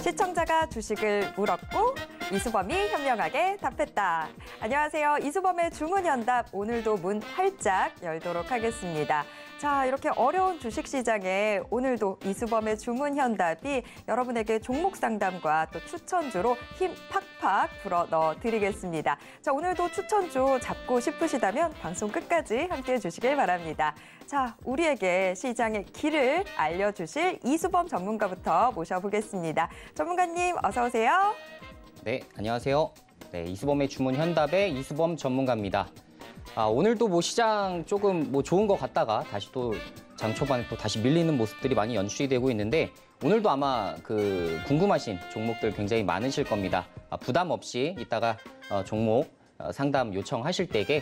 시청자가 주식을 물었고 이수범이 현명하게 답했다. 안녕하세요. 이수범의 주문현답, 오늘도 문 활짝 열도록 하겠습니다. 자, 이렇게 어려운 주식시장에 오늘도 이수범의 주문현답이 여러분에게 종목 상담과 또 추천주로 힘 팍팍 불어 넣어드리겠습니다. 자, 오늘도 추천주 잡고 싶으시다면 방송 끝까지 함께해 주시길 바랍니다. 자, 우리에게 시장의 길을 알려주실 이수범 전문가부터 모셔보겠습니다. 전문가님, 어서 오세요. 네, 안녕하세요. 네, 이수범의 주문 현답의 이수범 전문가입니다. 오늘도 시장 조금 좋은 것 같다가 다시 또 장 초반에 또 다시 밀리는 모습들이 많이 연출이 되고 있는데 오늘도 아마 궁금하신 종목들 굉장히 많으실 겁니다. 부담 없이 이따가 종목 상담 요청하실 때에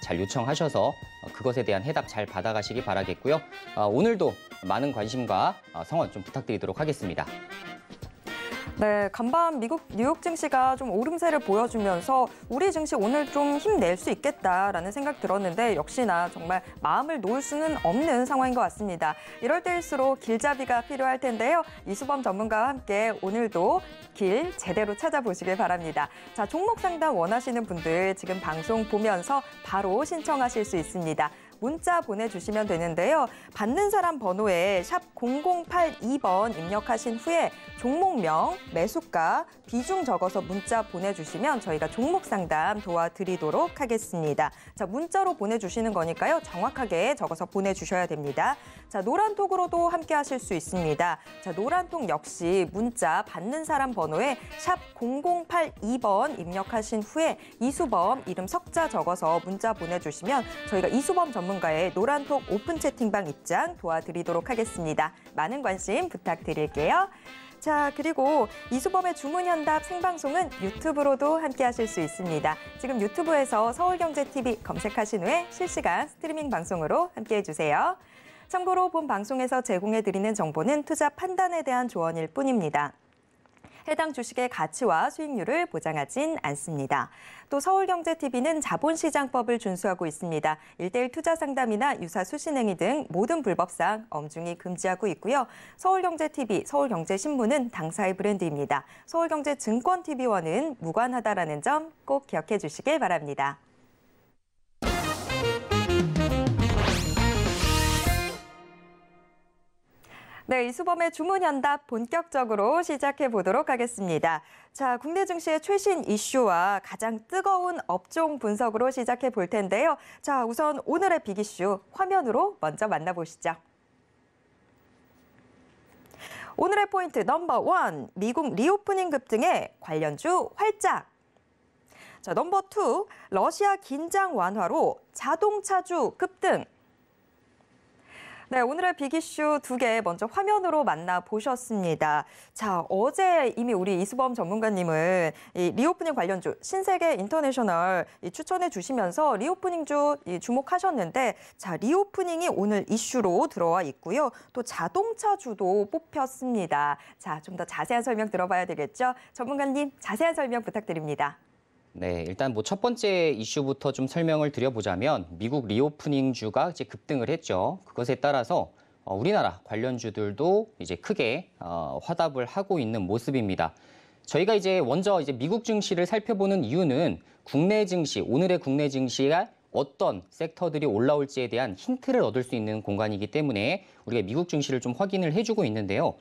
잘 요청하셔서 그것에 대한 해답 잘 받아가시기 바라겠고요. 오늘도 많은 관심과 성원 좀 부탁드리도록 하겠습니다. 네, 간밤 미국 뉴욕 증시가 좀 오름세를 보여주면서 우리 증시 오늘 좀 힘낼 수 있겠다라는 생각 들었는데 역시나 정말 마음을 놓을 수는 없는 상황인 것 같습니다. 이럴 때일수록 길잡이가 필요할 텐데요. 이수범 전문가와 함께 오늘도 길 제대로 찾아보시길 바랍니다. 자, 종목 상담 원하시는 분들 지금 방송 보면서 바로 신청하실 수 있습니다. 문자 보내주시면 되는데요. 받는 사람 번호에 샵 0082번 입력하신 후에 종목명, 매수가, 비중 적어서 문자 보내주시면 저희가 종목 상담 도와드리도록 하겠습니다. 자, 문자로 보내주시는 거니까요. 정확하게 적어서 보내주셔야 됩니다. 자, 노란톡으로도 함께 하실 수 있습니다. 자, 노란톡 역시 문자 받는 사람 번호에 샵 0082번 입력하신 후에 이수범 이름 석자 적어서 문자 보내주시면 저희가 이수범 전문가의 노란톡 오픈 채팅방 입장 도와드리도록 하겠습니다. 많은 관심 부탁드릴게요. 자, 그리고 이수범의 주문현답 생방송은 유튜브로도 함께 하실 수 있습니다. 지금 유튜브에서 서울경제TV 검색하신 후에 실시간 스트리밍 방송으로 함께해 주세요. 참고로 본 방송에서 제공해드리는 정보는 투자 판단에 대한 조언일 뿐입니다. 해당 주식의 가치와 수익률을 보장하진 않습니다. 또 서울경제TV는 자본시장법을 준수하고 있습니다. 1:1 투자 상담이나 유사 수신행위 등 모든 불법상 엄중히 금지하고 있고요. 서울경제TV, 서울경제신문은 당사의 브랜드입니다. 서울경제증권TV와는 무관하다라는 점 꼭 기억해 주시길 바랍니다. 네, 이수범의 주문현답 본격적으로 시작해 보도록 하겠습니다. 자, 국내 증시의 최신 이슈와 가장 뜨거운 업종 분석으로 시작해 볼 텐데요. 자, 우선 오늘의 빅 이슈 화면으로 먼저 만나보시죠. 오늘의 포인트 넘버 1, 미국 리오프닝 급등에 관련주 활짝. 자, 넘버 2, 러시아 긴장 완화로 자동차주 급등. 네, 오늘의 빅 이슈 2개 먼저 화면으로 만나보셨습니다. 자, 어제 이미 우리 이수범 전문가님은 이 리오프닝 관련주 신세계 인터내셔널 추천해 주시면서 리오프닝주 주목하셨는데 자, 리오프닝이 오늘 이슈로 들어와 있고요. 또 자동차주도 뽑혔습니다. 자, 좀 더 자세한 설명 들어봐야 되겠죠? 전문가님, 자세한 설명 부탁드립니다. 네, 일단 첫 번째 이슈부터 좀 설명을 드려보자면 미국 리오프닝주가 이제 급등을 했죠. 그것에 따라서 우리나라 관련주들도 이제 크게 화답을 하고 있는 모습입니다. 저희가 이제 먼저 미국 증시를 살펴보는 이유는 국내 증시, 오늘의 국내 증시가 어떤 섹터들이 올라올지에 대한 힌트를 얻을 수 있는 공간이기 때문에 우리가 미국 증시를 좀 확인을 해주고 있는데요.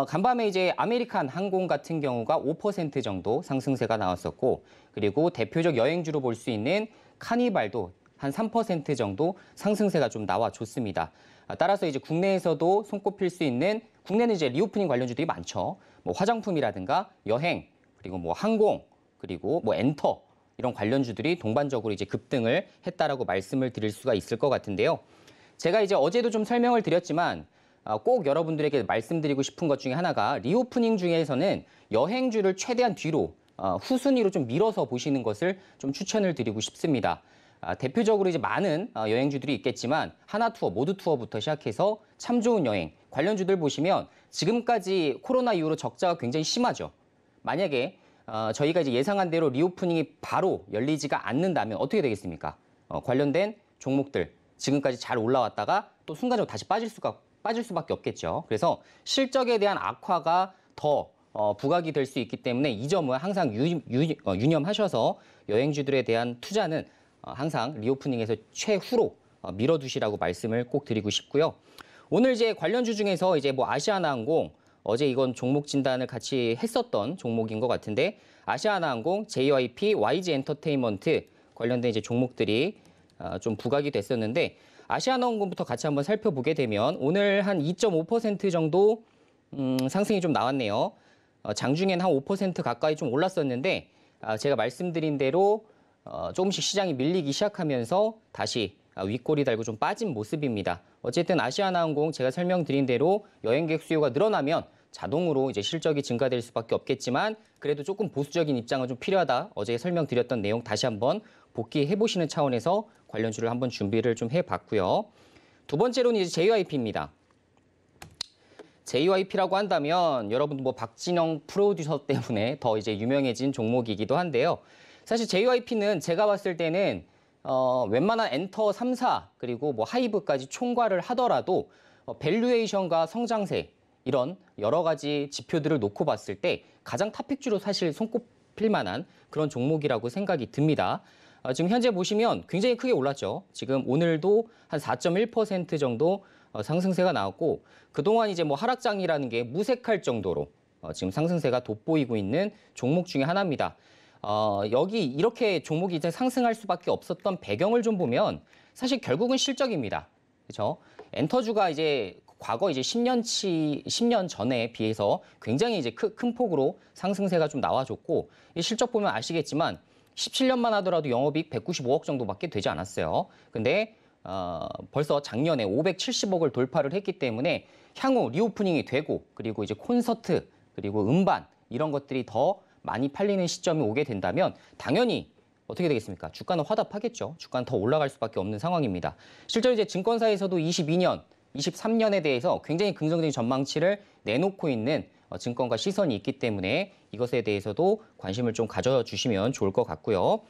간밤에 이제 아메리칸 항공 같은 경우가 5% 정도 상승세가 나왔었고, 그리고 대표적 여행주로 볼 수 있는 카니발도 한 3% 정도 상승세가 좀 나와줬습니다. 따라서 이제 국내에서도 손꼽힐 수 있는, 국내는 이제 리오프닝 관련주들이 많죠. 화장품이라든가 여행, 그리고 항공, 그리고 엔터, 이런 관련주들이 동반적으로 이제 급등을 했다라고 말씀을 드릴 수가 있을 것 같은데요. 제가 이제 어제도 좀 설명을 드렸지만, 꼭 여러분들에게 말씀드리고 싶은 것 중에 하나가 리오프닝 중에서는 여행주를 최대한 뒤로 후순위로 좀 밀어서 보시는 것을 좀 추천을 드리고 싶습니다. 대표적으로 이제 많은 여행주들이 있겠지만 하나투어, 모두투어부터 시작해서 참 좋은 여행 관련주들 보시면 지금까지 코로나 이후로 적자가 굉장히 심하죠. 만약에 저희가 이제 예상한 대로 리오프닝이 바로 열리지가 않는다면 어떻게 되겠습니까? 관련된 종목들 지금까지 잘 올라왔다가 또 순간적으로 다시 빠질 수밖에 없겠죠. 그래서 실적에 대한 악화가 더 부각이 될 수 있기 때문에 이 점은 항상 유념하셔서 여행주들에 대한 투자는 항상 리오프닝에서 최후로 밀어두시라고 말씀을 꼭 드리고 싶고요. 오늘 이제 관련주 중에서 이제 뭐 아시아나항공 어제 이건 종목 진단을 같이 했었던 종목인 것 같은데 아시아나항공, JYP, YG엔터테인먼트 관련된 이제 종목들이 좀 부각이 됐었는데 아시아나항공부터 같이 한번 살펴보게 되면 오늘 한 2.5% 정도 상승이 좀 나왔네요. 장중엔 한 5% 가까이 좀 올랐었는데 제가 말씀드린 대로 조금씩 시장이 밀리기 시작하면서 다시 윗꼬리 달고 좀 빠진 모습입니다. 어쨌든 아시아나항공 제가 설명드린 대로 여행객 수요가 늘어나면 자동으로 이제 실적이 증가될 수밖에 없겠지만 그래도 조금 보수적인 입장은 좀 필요하다. 어제 설명드렸던 내용 다시 한번 복귀해 보시는 차원에서 관련주를 한번 준비를 좀 해봤고요. 두 번째로는 이제 JYP입니다. JYP라고 한다면 여러분 뭐 박진영 프로듀서 때문에 더 이제 유명해진 종목이기도 한데요. 사실 JYP는 제가 봤을 때는 웬만한 엔터 3사 그리고 뭐 하이브까지 총괄을 하더라도 밸류에이션과 성장세 이런 여러 가지 지표들을 놓고 봤을 때 가장 탑픽주로 사실 손꼽힐 만한 그런 종목이라고 생각이 듭니다. 지금 현재 보시면 굉장히 크게 올랐죠. 지금 오늘도 한 4.1% 정도 상승세가 나왔고 그동안 이제 뭐 하락장이라는 게 무색할 정도로 지금 상승세가 돋보이고 있는 종목 중에 하나입니다. 여기 이렇게 종목이 이제 상승할 수밖에 없었던 배경을 좀 보면 사실 결국은 실적입니다. 그렇죠? 엔터주가 이제 과거 이제 10년 전에 비해서 굉장히 이제 큰 폭으로 상승세가 좀 나와줬고 이 실적 보면 아시겠지만 17년만 하더라도 영업이익 195억 정도밖에 되지 않았어요. 근데 벌써 작년에 570억을 돌파를 했기 때문에 향후 리오프닝이 되고 그리고 이제 콘서트 그리고 음반 이런 것들이 더 많이 팔리는 시점이 오게 된다면 당연히 어떻게 되겠습니까? 주가는 화답하겠죠. 주가는 더 올라갈 수밖에 없는 상황입니다. 실제로 이제 증권사에서도 22년, 23년에 대해서 굉장히 긍정적인 전망치를 내놓고 있는 증권가 시선이 있기 때문에 이것에 대해서도 관심을 좀 가져주시면 좋을 것 같고요.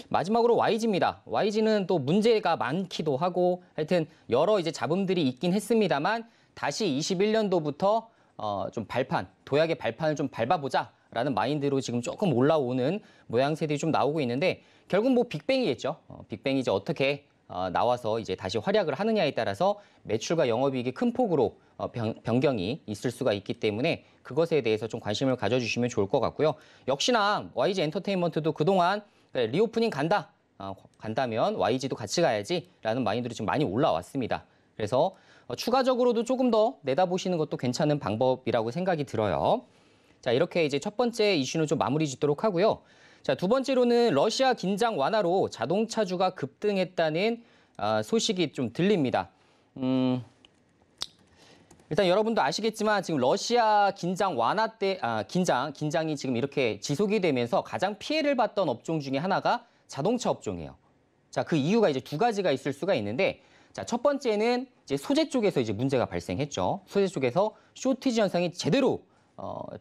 마지막으로 YG입니다. YG는 또 문제가 많기도 하고 하여튼 여러 이제 잡음들이 있긴 했습니다만 다시 21년도부터 좀 도약의 발판을 좀 밟아보자라는 마인드로 지금 조금 올라오는 모양새들이 좀 나오고 있는데 결국 뭐 빅뱅이겠죠. 빅뱅이 이제 어떻게 나와서 이제 다시 활약을 하느냐에 따라서 매출과 영업이익이 큰 폭으로 변경이 있을 수가 있기 때문에 그것에 대해서 좀 관심을 가져주시면 좋을 것 같고요. 역시나 YG 엔터테인먼트도 그동안 리오프닝 간다면 YG도 같이 가야지라는 마인드로 지금 많이 올라왔습니다. 그래서 추가적으로도 조금 더 내다보시는 것도 괜찮은 방법이라고 생각이 들어요. 자, 이렇게 이제 첫 번째 이슈는 좀 마무리 짓도록 하고요. 자, 두 번째로는 러시아 긴장 완화로 자동차주가 급등했다는 소식이 좀 들립니다. 일단 여러분도 아시겠지만 지금 러시아 긴장 완화 때 긴장이 지금 이렇게 지속이 되면서 가장 피해를 봤던 업종 중에 하나가 자동차 업종이에요. 자, 그 이유가 이제 두 가지가 있을 수가 있는데 자, 첫 번째는 이제 소재 쪽에서 이제 문제가 발생했죠. 소재 쪽에서 쇼티지 현상이 제대로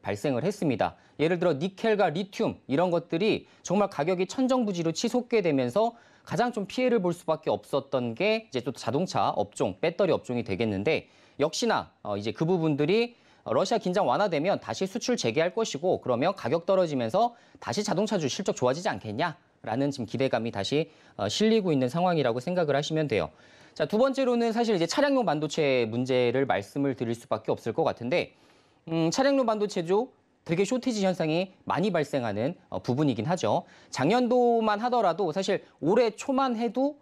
발생을 했습니다. 예를 들어 니켈과 리튬 이런 것들이 정말 가격이 천정부지로 치솟게 되면서 가장 좀 피해를 볼 수밖에 없었던 게 이제 또 자동차 업종, 배터리 업종이 되겠는데 역시나 이제 그 부분들이 러시아 긴장 완화되면 다시 수출 재개할 것이고 그러면 가격 떨어지면서 다시 자동차주 실적 좋아지지 않겠냐라는 지금 기대감이 다시 실리고 있는 상황이라고 생각을 하시면 돼요. 자, 두 번째로는 사실 이제 차량용 반도체 문제를 말씀을 드릴 수밖에 없을 것 같은데 차량용 반도체죠. 되게 쇼티지 현상이 많이 발생하는 부분이긴 하죠. 작년도만 하더라도 사실 올해 초만 해도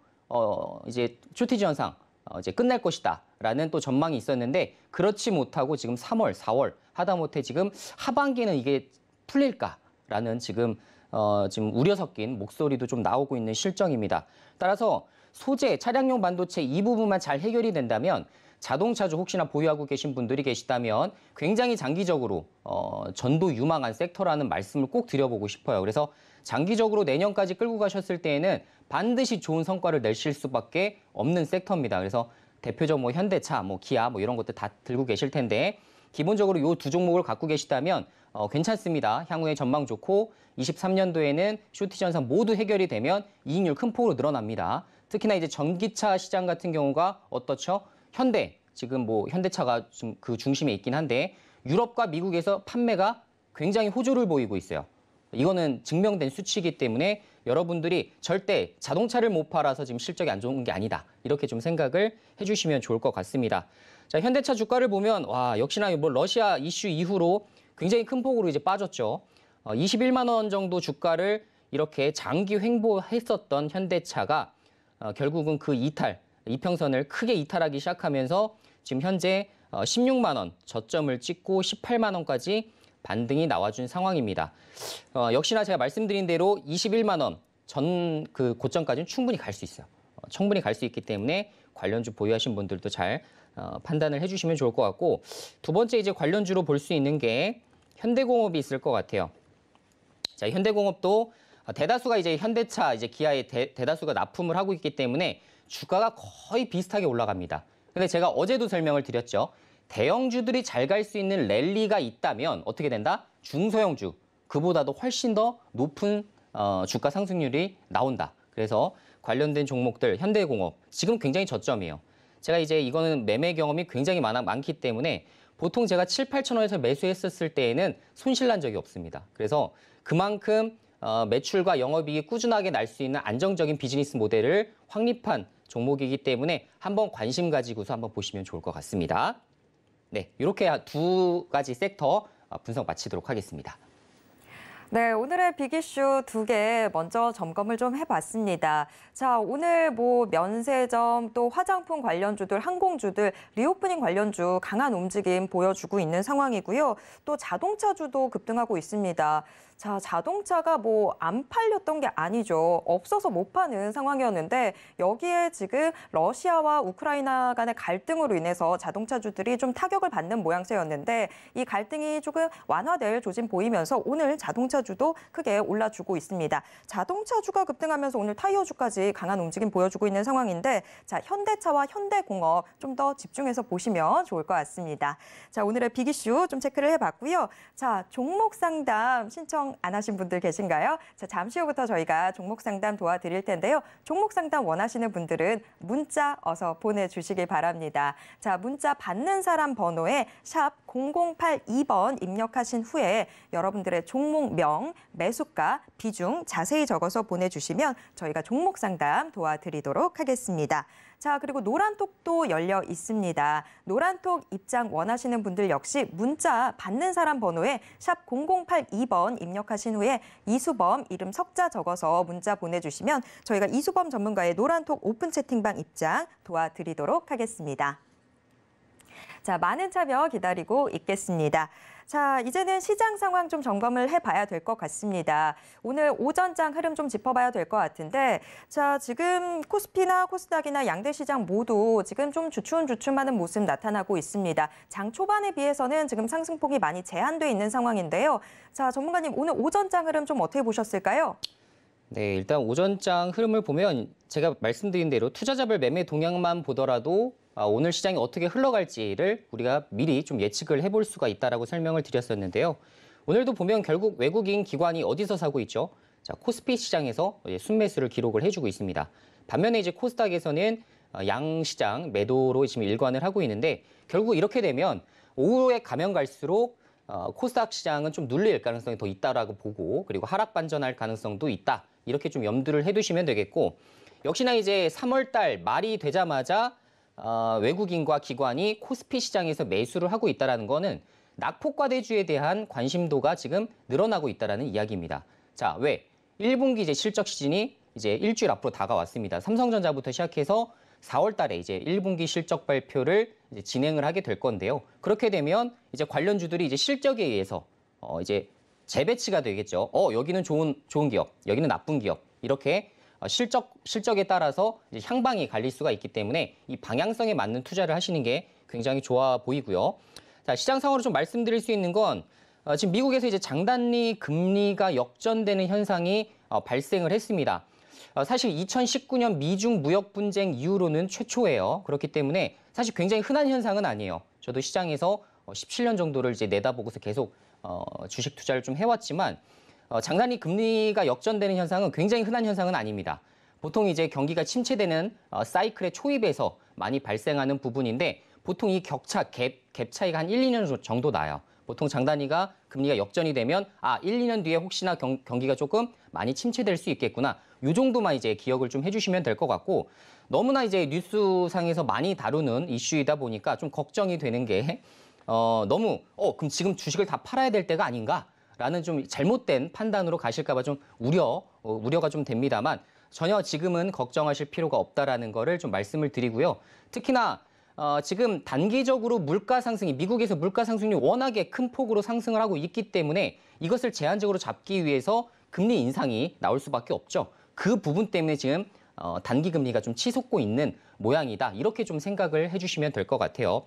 이제 쇼티지 현상 이제 끝날 것이다라는 또 전망이 있었는데 그렇지 못하고 지금 3월, 4월 하다못해 지금 하반기는 이게 풀릴까라는 지금 우려 섞인 목소리도 좀 나오고 있는 실정입니다. 따라서 소재, 차량용 반도체 이 부분만 잘 해결이 된다면 자동차주 혹시나 보유하고 계신 분들이 계시다면 굉장히 장기적으로 전도 유망한 섹터라는 말씀을 꼭 드려보고 싶어요. 그래서 장기적으로 내년까지 끌고 가셨을 때에는 반드시 좋은 성과를 내실 수밖에 없는 섹터입니다. 그래서 대표적 뭐 현대차, 뭐 기아 뭐 이런 것들 다 들고 계실 텐데 기본적으로 이 두 종목을 갖고 계시다면 괜찮습니다. 향후에 전망 좋고 23년도에는 쇼티지 현상 모두 해결이 되면 이익률 큰 폭으로 늘어납니다. 특히나 이제 전기차 시장 같은 경우가 어떻죠? 현대, 지금 뭐 현대차가 좀 그 중심에 있긴 한데 유럽과 미국에서 판매가 굉장히 호조를 보이고 있어요. 이거는 증명된 수치이기 때문에 여러분들이 절대 자동차를 못 팔아서 지금 실적이 안 좋은 게 아니다. 이렇게 좀 생각을 해주시면 좋을 것 같습니다. 자, 현대차 주가를 보면 와 역시나 뭐 러시아 이슈 이후로 굉장히 큰 폭으로 이제 빠졌죠. 21만 원 정도 주가를 이렇게 장기 횡보했었던 현대차가 결국은 그 이평선을 크게 이탈하기 시작하면서 지금 현재 16만 원 저점을 찍고 18만 원까지 반등이 나와준 상황입니다. 역시나 제가 말씀드린 대로 21만 원 전 그 고점까지는 충분히 갈 수 있어요. 충분히 갈 수 있기 때문에 관련주 보유하신 분들도 잘 판단을 해주시면 좋을 것 같고 두 번째 이제 관련주로 볼 수 있는 게 현대공업이 있을 것 같아요. 자, 현대공업도 대다수가 이제 현대차, 이제 기아의 대다수가 납품을 하고 있기 때문에 주가가 거의 비슷하게 올라갑니다. 근데 제가 어제도 설명을 드렸죠. 대형주들이 잘 갈 수 있는 랠리가 있다면 어떻게 된다? 중소형주, 그보다도 훨씬 더 높은 주가 상승률이 나온다. 그래서 관련된 종목들, 현대공업, 지금 굉장히 저점이에요. 제가 이제 이거는 매매 경험이 굉장히 많기 때문에 보통 제가 7, 8천 원에서 매수했었을 때에는 손실 난 적이 없습니다. 그래서 그만큼 매출과 영업이익이 꾸준하게 날 수 있는 안정적인 비즈니스 모델을 확립한 종목이기 때문에 한번 관심 가지고서 한번 보시면 좋을 것 같습니다. 네, 이렇게 두 가지 섹터 분석 마치도록 하겠습니다. 네, 오늘의 빅 이슈 2개 먼저 점검을 좀 해봤습니다. 자, 오늘 뭐 면세점, 또 화장품 관련주들, 항공주들, 리오프닝 관련주 강한 움직임 보여주고 있는 상황이고요. 또 자동차주도 급등하고 있습니다. 자, 자동차가 뭐 안 팔렸던 게 아니죠. 없어서 못 파는 상황이었는데 여기에 지금 러시아와 우크라이나 간의 갈등으로 인해서 자동차주들이 좀 타격을 받는 모양새였는데 이 갈등이 조금 완화될 조짐 보이면서 오늘 자동차주도 크게 올라주고 있습니다. 자동차주가 급등하면서 오늘 타이어주까지 강한 움직임 보여주고 있는 상황인데 자, 현대차와 현대공업 좀 더 집중해서 보시면 좋을 것 같습니다. 자, 오늘의 빅 이슈 좀 체크를 해봤고요. 자, 종목 상담 신청 안 하신 분들 계신가요? 자, 잠시 후부터 저희가 종목 상담 도와드릴 텐데요. 종목 상담 원하시는 분들은 문자 어서 보내주시길 바랍니다. 자, 문자 받는 사람 번호에 샵 0082번 입력하신 후에 여러분들의 종목명, 매수가, 비중 자세히 적어서 보내주시면 저희가 종목 상담 도와드리도록 하겠습니다. 자, 그리고 노란톡도 열려 있습니다. 노란톡 입장 원하시는 분들 역시 문자 받는 사람 번호에 샵 0082번 입력하신 후에 이수범 이름 석자 적어서 문자 보내주시면 저희가 이수범 전문가의 노란톡 오픈 채팅방 입장 도와드리도록 하겠습니다. 자, 많은 참여 기다리고 있겠습니다. 자, 이제는 시장 상황 좀 점검을 해봐야 될 것 같습니다. 오늘 오전장 흐름 좀 짚어봐야 될 것 같은데 자, 지금 코스피나 코스닥이나 양대 시장 모두 지금 좀 주춤주춤하는 모습 나타나고 있습니다. 장 초반에 비해서는 지금 상승폭이 많이 제한돼 있는 상황인데요. 자, 전문가님 오늘 오전장 흐름 좀 어떻게 보셨을까요? 네, 일단 오전장 흐름을 보면 제가 말씀드린 대로 투자자별 매매 동향만 보더라도 오늘 시장이 어떻게 흘러갈지를 우리가 미리 좀 예측을 해볼 수가 있다라고 설명을 드렸었는데요. 오늘도 보면 결국 외국인 기관이 어디서 사고 있죠? 자, 코스피 시장에서 순매수를 기록을 해주고 있습니다. 반면에 이제 코스닥에서는 양 시장 매도로 지금 일관을 하고 있는데 결국 이렇게 되면 오후에 가면 갈수록 코스닥 시장은 좀 눌릴 가능성이 더 있다라고 보고 그리고 하락 반전할 가능성도 있다. 이렇게 좀 염두를 해두시면 되겠고 역시나 이제 3월 달 말이 되자마자 외국인과 기관이 코스피 시장에서 매수를 하고 있다는 거는 낙폭과대주에 대한 관심도가 지금 늘어나고 있다는 이야기입니다. 자, 왜? 1분기 이제 실적 시즌이 이제 일주일 앞으로 다가왔습니다. 삼성전자부터 시작해서 4월 달에 이제 1분기 실적 발표를 이제 진행을 하게 될 건데요. 그렇게 되면 이제 관련주들이 이제 실적에 의해서 이제 재배치가 되겠죠. 여기는 좋은 기업, 여기는 나쁜 기업. 이렇게 실적에 따라서 이제 향방이 갈릴 수가 있기 때문에 이 방향성에 맞는 투자를 하시는 게 굉장히 좋아 보이고요. 자, 시장 상황으로 좀 말씀드릴 수 있는 건 지금 미국에서 이제 장단기 금리가 역전되는 현상이 발생을 했습니다. 사실 2019년 미중 무역 분쟁 이후로는 최초예요. 그렇기 때문에 사실 굉장히 흔한 현상은 아니에요. 저도 시장에서 17년 정도를 이제 내다보고서 계속 주식 투자를 좀 해왔지만 장단기 금리가 역전되는 현상은 굉장히 흔한 현상은 아닙니다. 보통 이제 경기가 침체되는 사이클의 초입에서 많이 발생하는 부분인데 보통 이 갭 차이가 한 1, 2년 정도 나요. 보통 장단위가 금리가 역전이 되면 1, 2년 뒤에 혹시나 경기가 조금 많이 침체될 수 있겠구나. 이 정도만 이제 기억을 좀 해주시면 될 것 같고 너무나 이제 뉴스상에서 많이 다루는 이슈이다 보니까 좀 걱정이 되는 게 너무 그럼 지금 주식을 다 팔아야 될 때가 아닌가라는 좀 잘못된 판단으로 가실까 봐 좀 우려가 좀 됩니다만 전혀 지금은 걱정하실 필요가 없다라는 거를 좀 말씀을 드리고요. 특히나 지금 단기적으로 물가 상승이 미국에서 물가 상승률이 워낙에 큰 폭으로 상승을 하고 있기 때문에 이것을 제한적으로 잡기 위해서 금리 인상이 나올 수밖에 없죠. 그 부분 때문에 지금 단기 금리가 좀 치솟고 있는 모양이다. 이렇게 좀 생각을 해주시면 될 것 같아요.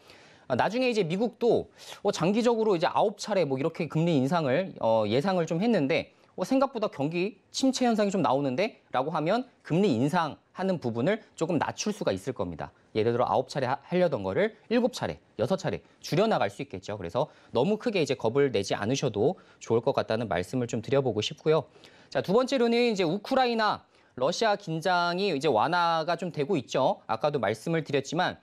나중에 이제 미국도 장기적으로 이제 9차례 뭐 이렇게 금리 인상을 예상을 좀 했는데 생각보다 경기 침체 현상이 좀 나오는데 라고 하면 금리 인상하는 부분을 조금 낮출 수가 있을 겁니다. 예를 들어 9차례 하려던 거를 7차례, 6차례 줄여나갈 수 있겠죠. 그래서 너무 크게 이제 겁을 내지 않으셔도 좋을 것 같다는 말씀을 좀 드려보고 싶고요. 자, 두 번째로는 이제 우크라이나, 러시아 긴장이 이제 완화가 좀 되고 있죠. 아까도 말씀을 드렸지만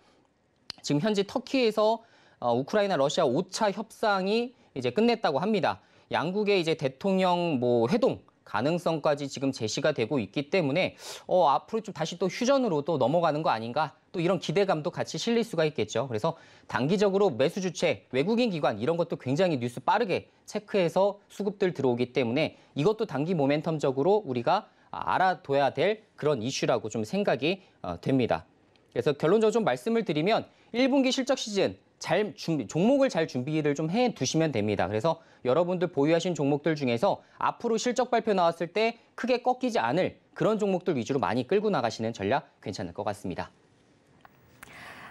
지금 현재 터키에서 우크라이나, 러시아 5차 협상이 이제 끝냈다고 합니다. 양국의 이제 대통령 회동 가능성까지 지금 제시가 되고 있기 때문에 앞으로 좀 다시 또 휴전으로 또 넘어가는 거 아닌가 또 이런 기대감도 같이 실릴 수가 있겠죠. 그래서 단기적으로 매수 주체, 외국인 기관 이런 것도 굉장히 뉴스 빠르게 체크해서 수급들 들어오기 때문에 이것도 단기 모멘텀적으로 우리가 알아둬야 될 그런 이슈라고 좀 생각이 됩니다. 그래서 결론적으로 좀 말씀을 드리면 1분기 실적 시즌 종목을 잘 준비를 좀 해 두시면 됩니다. 그래서 여러분들 보유하신 종목들 중에서 앞으로 실적 발표 나왔을 때 크게 꺾이지 않을 그런 종목들 위주로 많이 끌고 나가시는 전략 괜찮을 것 같습니다.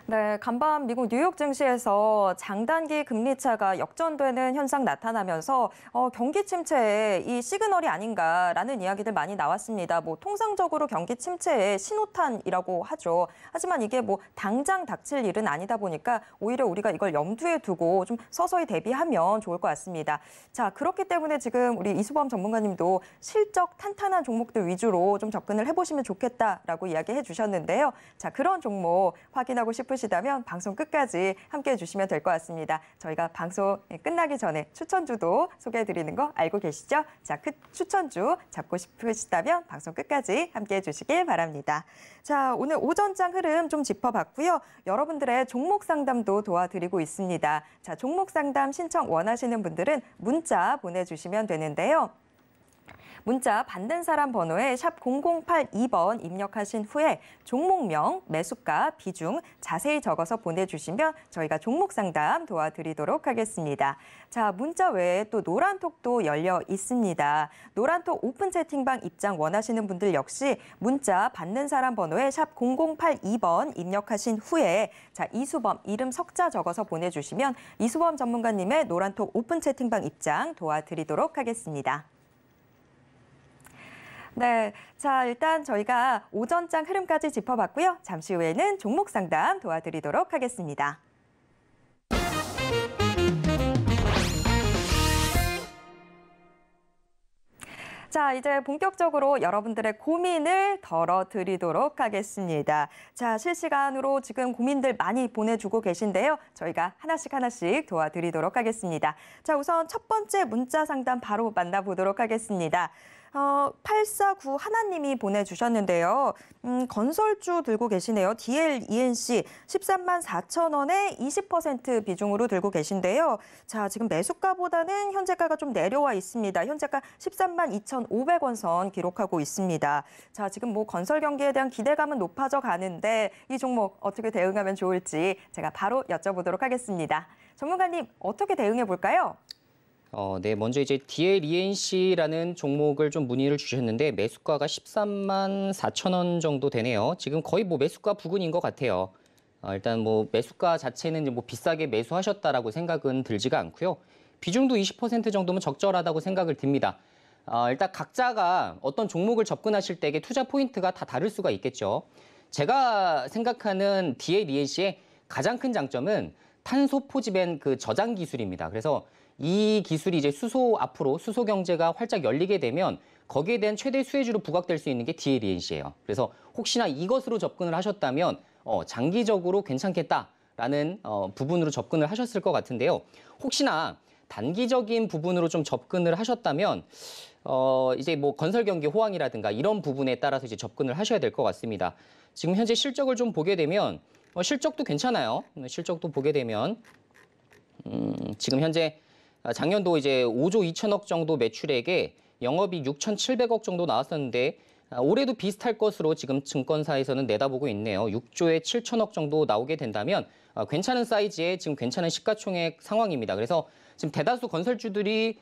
네, 간밤 미국 뉴욕 증시에서 장단기 금리 차가 역전되는 현상 나타나면서 경기 침체에 이 시그널이 아닌가라는 이야기들 많이 나왔습니다. 통상적으로 경기 침체의 신호탄이라고 하죠. 하지만 이게 당장 닥칠 일은 아니다 보니까 오히려 우리가 이걸 염두에 두고 좀 서서히 대비하면 좋을 것 같습니다. 자, 그렇기 때문에 지금 우리 이수범 전문가님도 실적 탄탄한 종목들 위주로 좀 접근을 해보시면 좋겠다라고 이야기해 주셨는데요. 자, 그런 종목 확인하고 싶으시다면 방송 끝까지 함께해 주시면 될 것 같습니다. 저희가 방송 끝나기 전에 추천주도 소개해드리는 거 알고 계시죠? 자, 그 추천주 잡고 싶으시다면 방송 끝까지 함께해 주시길 바랍니다. 자, 오늘 오전장 흐름 좀 짚어봤고요. 여러분들의 종목 상담도 도와드리고 있습니다. 자, 종목 상담 신청 원하시는 분들은 문자 보내주시면 되는데요. 문자 받는 사람 번호에 샵 0082번 입력하신 후에 종목명, 매수가, 비중 자세히 적어서 보내주시면 저희가 종목 상담 도와드리도록 하겠습니다. 자, 문자 외에 또 노란톡도 열려 있습니다. 노란톡 오픈 채팅방 입장 원하시는 분들 역시 문자 받는 사람 번호에 샵 0082번 입력하신 후에 자, 이수범 이름 석자 적어서 보내주시면 이수범 전문가님의 노란톡 오픈 채팅방 입장 도와드리도록 하겠습니다. 네, 자, 일단 저희가 오전장 흐름까지 짚어봤고요. 잠시 후에는 종목 상담 도와드리도록 하겠습니다. 자, 이제 본격적으로 여러분들의 고민을 덜어드리도록 하겠습니다. 자, 실시간으로 지금 고민들 많이 보내주고 계신데요. 저희가 하나씩 도와드리도록 하겠습니다. 자, 우선 첫 번째 문자 상담 바로 만나보도록 하겠습니다. 849 하나님이 보내주셨는데요. 건설주 들고 계시네요. DLENC 13만 4천 원에 20% 비중으로 들고 계신데요. 자, 지금 매수가보다는 현재가가 좀 내려와 있습니다. 현재가 13만 2,500원 선 기록하고 있습니다. 자, 지금 건설 경기에 대한 기대감은 높아져 가는데 이 종목 어떻게 대응하면 좋을지 제가 바로 여쭤보도록 하겠습니다. 전문가님, 어떻게 대응해 볼까요? 네, 먼저 이제 DLENC라는 종목을 좀 문의를 주셨는데 매수가가 13만 4천 원 정도 되네요. 지금 거의 매수가 부근인 것 같아요. 일단 매수가 자체는 비싸게 매수하셨다라고 생각은 들지가 않고요. 비중도 20% 정도면 적절하다고 생각을 듭니다. 일단 각자가 어떤 종목을 접근하실 때의 투자 포인트가 다 다를 수가 있겠죠. 제가 생각하는 DLENC의 가장 큰 장점은 탄소 포집엔 그 저장 기술입니다. 그래서 이 기술이 이제 앞으로 수소 경제가 활짝 열리게 되면 거기에 대한 최대 수혜주로 부각될 수 있는 게 DLENC예요. 그래서 혹시나 이것으로 접근을 하셨다면 장기적으로 괜찮겠다라는 부분으로 접근을 하셨을 것 같은데요. 혹시나 단기적인 부분으로 좀 접근을 하셨다면 이제 뭐 건설 경기 호황이라든가 이런 부분에 따라서 이제 접근을 하셔야 될 것 같습니다. 지금 현재 실적을 좀 보게 되면 실적도 괜찮아요. 실적도 보게 되면 지금 현재 작년도 이제 5조 2천억 정도 매출액에 영업이익 6,700억 정도 나왔었는데 올해도 비슷할 것으로 지금 증권사에서는 내다보고 있네요. 6조에 7천억 정도 나오게 된다면 괜찮은 사이즈의 지금 괜찮은 시가총액 상황입니다. 그래서 지금 대다수 건설주들이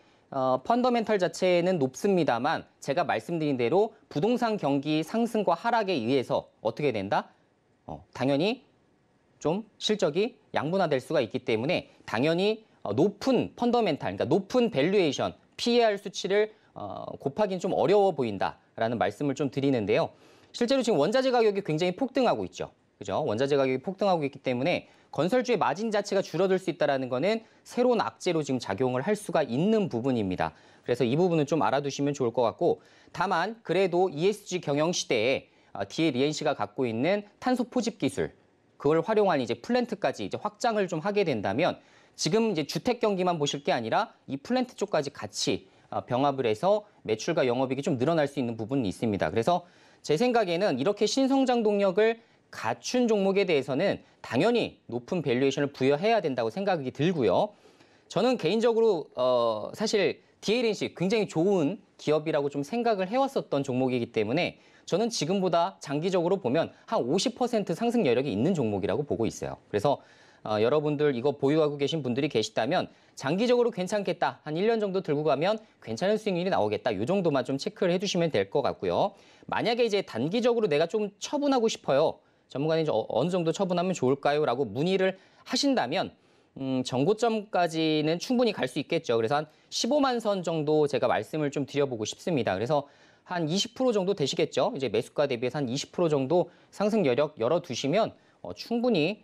펀더멘탈 자체는 높습니다만 제가 말씀드린 대로 부동산 경기 상승과 하락에 의해서 어떻게 된다? 당연히 좀 실적이 양분화될 수가 있기 때문에 당연히 높은 펀더멘탈, 그러니까 높은 밸류에이션, PER 수치를 곱하기는 좀 어려워 보인다라는 말씀을 좀 드리는데요. 실제로 지금 원자재 가격이 굉장히 폭등하고 있죠. 그죠? 원자재 가격이 폭등하고 있기 때문에 건설주의 마진 자체가 줄어들 수 있다는 거는 새로운 악재로 지금 작용을 할 수가 있는 부분입니다. 그래서 이 부분은 좀 알아두시면 좋을 것 같고 다만 그래도 ESG 경영 시대에 DLENC가 갖고 있는 탄소 포집 기술 그걸 활용한 이제 플랜트까지 이제 확장을 좀 하게 된다면 지금 이제 주택 경기만 보실 게 아니라 이 플랜트 쪽까지 같이 병합을 해서 매출과 영업이익이 좀 늘어날 수 있는 부분이 있습니다. 그래서 제 생각에는 이렇게 신성장 동력을 갖춘 종목에 대해서는 당연히 높은 밸류에이션을 부여해야 된다고 생각이 들고요. 저는 개인적으로 사실 DLNC 굉장히 좋은 기업이라고 좀 생각을 해왔었던 종목이기 때문에 저는 지금보다 장기적으로 보면 한 50% 상승 여력이 있는 종목이라고 보고 있어요. 그래서 여러분들 이거 보유하고 계신 분들이 계시다면 장기적으로 괜찮겠다. 한 1년 정도 들고 가면 괜찮은 수익률이 나오겠다. 이 정도만 좀 체크를 해주시면 될 것 같고요. 만약에 이제 단기적으로 내가 좀 처분하고 싶어요. 전문가님 어느 정도 처분하면 좋을까요? 라고 문의를 하신다면 정고점까지는 충분히 갈 수 있겠죠. 그래서 한 15만 선 정도 제가 말씀을 좀 드려보고 싶습니다. 그래서 한 20% 정도 되시겠죠. 이제 매수가 대비해서 한 20% 정도 상승 여력 열어두시면 충분히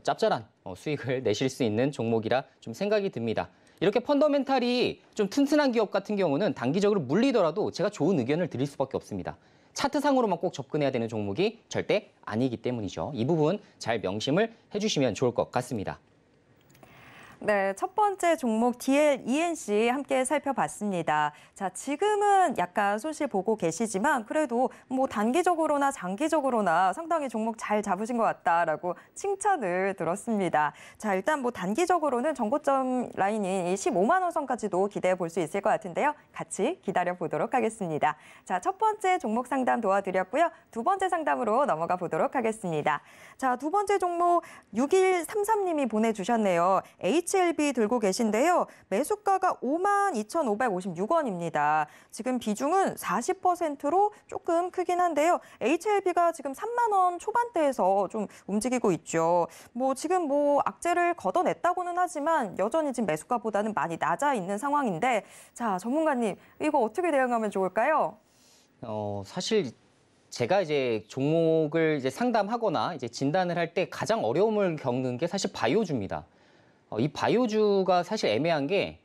짭짤한 수익을 내실 수 있는 종목이라 좀 생각이 듭니다. 이렇게 펀더멘탈이 좀 튼튼한 기업 같은 경우는 단기적으로 물리더라도 제가 좋은 의견을 드릴 수밖에 없습니다. 차트상으로만 꼭 접근해야 되는 종목이 절대 아니기 때문이죠. 이 부분 잘 명심을 해주시면 좋을 것 같습니다. 네, 첫 번째 종목 DLENC 함께 살펴봤습니다. 자, 지금은 약간 손실 보고 계시지만 그래도 뭐 단기적으로나 장기적으로나 상당히 종목 잘 잡으신 것 같다라고 칭찬을 들었습니다. 자, 일단 뭐 단기적으로는 정고점 라인인 15만 원 선까지도 기대해 볼 수 있을 것 같은데요. 같이 기다려 보도록 하겠습니다. 자, 첫 번째 종목 상담 도와드렸고요. 두 번째 상담으로 넘어가 보도록 하겠습니다. 자, 두 번째 종목 6133님이 보내주셨네요. HLB 들고 계신데요. 매수가가 52,556원입니다. 지금 비중은 40%로 조금 크긴 한데요. HLB가 지금 3만 원 초반대에서 좀 움직이고 있죠. 뭐 지금 뭐 악재를 걷어냈다고는 하지만 여전히 지금 매수가보다는 많이 낮아 있는 상황인데 자, 전문가님 이거 어떻게 대응하면 좋을까요? 사실 제가 이제 종목을 이제 상담하거나 이제 진단을 할 때 가장 어려움을 겪는 게 사실 바이오주입니다. 이 바이오주가 사실 애매한 게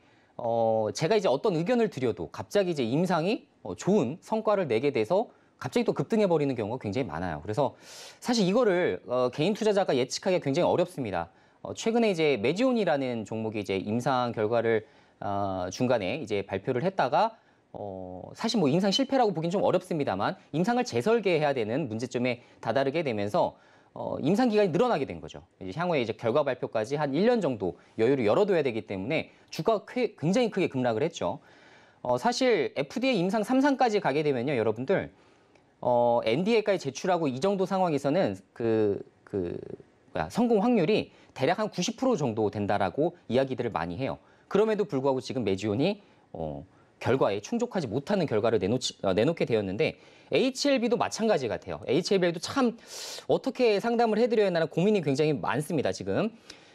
제가 이제 어떤 의견을 드려도 갑자기 이제 임상이 좋은 성과를 내게 돼서 갑자기 또 급등해 버리는 경우가 굉장히 많아요. 그래서 사실 이거를 개인 투자자가 예측하기가 굉장히 어렵습니다. 최근에 이제 메지온이라는 종목이 이제 임상 결과를 중간에 이제 발표를 했다가 사실 뭐 임상 실패라고 보긴 좀 어렵습니다만 임상을 재설계해야 되는 문제점에 다다르게 되면서 임상 기간이 늘어나게 된 거죠. 이제 향후에 이제 결과 발표까지 한 1년 정도 여유를 열어둬야 되기 때문에 주가가 굉장히 크게 급락을 했죠. 사실 FDA 임상 3상까지 가게 되면요, 여러분들 NDA까지 제출하고 이 정도 상황에서는 성공 확률이 대략 한 90% 정도 된다라고 이야기들을 많이 해요. 그럼에도 불구하고 지금 메지온이 결과에 충족하지 못하는 결과를 내놓게 되었는데 HLB도 마찬가지 같아요. HLB도 참 어떻게 상담을 해드려야 하나 고민이 굉장히 많습니다, 지금.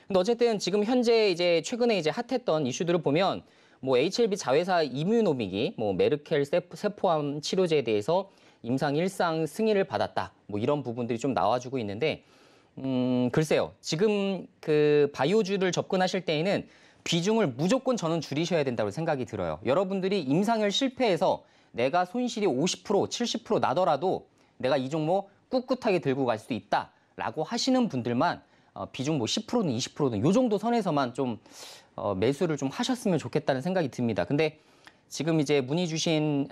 근데 어쨌든 지금 현재 이제 최근에 이제 핫했던 이슈들을 보면 뭐 HLB 자회사 이뮤노믹이 뭐 메르켈 세포암 치료제에 대해서 임상 1상 승인을 받았다. 뭐 이런 부분들이 좀 나와주고 있는데 글쎄요. 지금 그 바이오주를 접근하실 때에는 비중을 무조건 저는 줄이셔야 된다고 생각이 들어요. 여러분들이 임상을 실패해서 내가 손실이 50%, 70% 나더라도 내가 이 종목 꿋꿋하게 들고 갈 수 있다라고 하시는 분들만 비중 뭐 10%든 20%든 요 정도 선에서만 좀 매수를 좀 하셨으면 좋겠다는 생각이 듭니다. 근데 지금 이제 문의 주신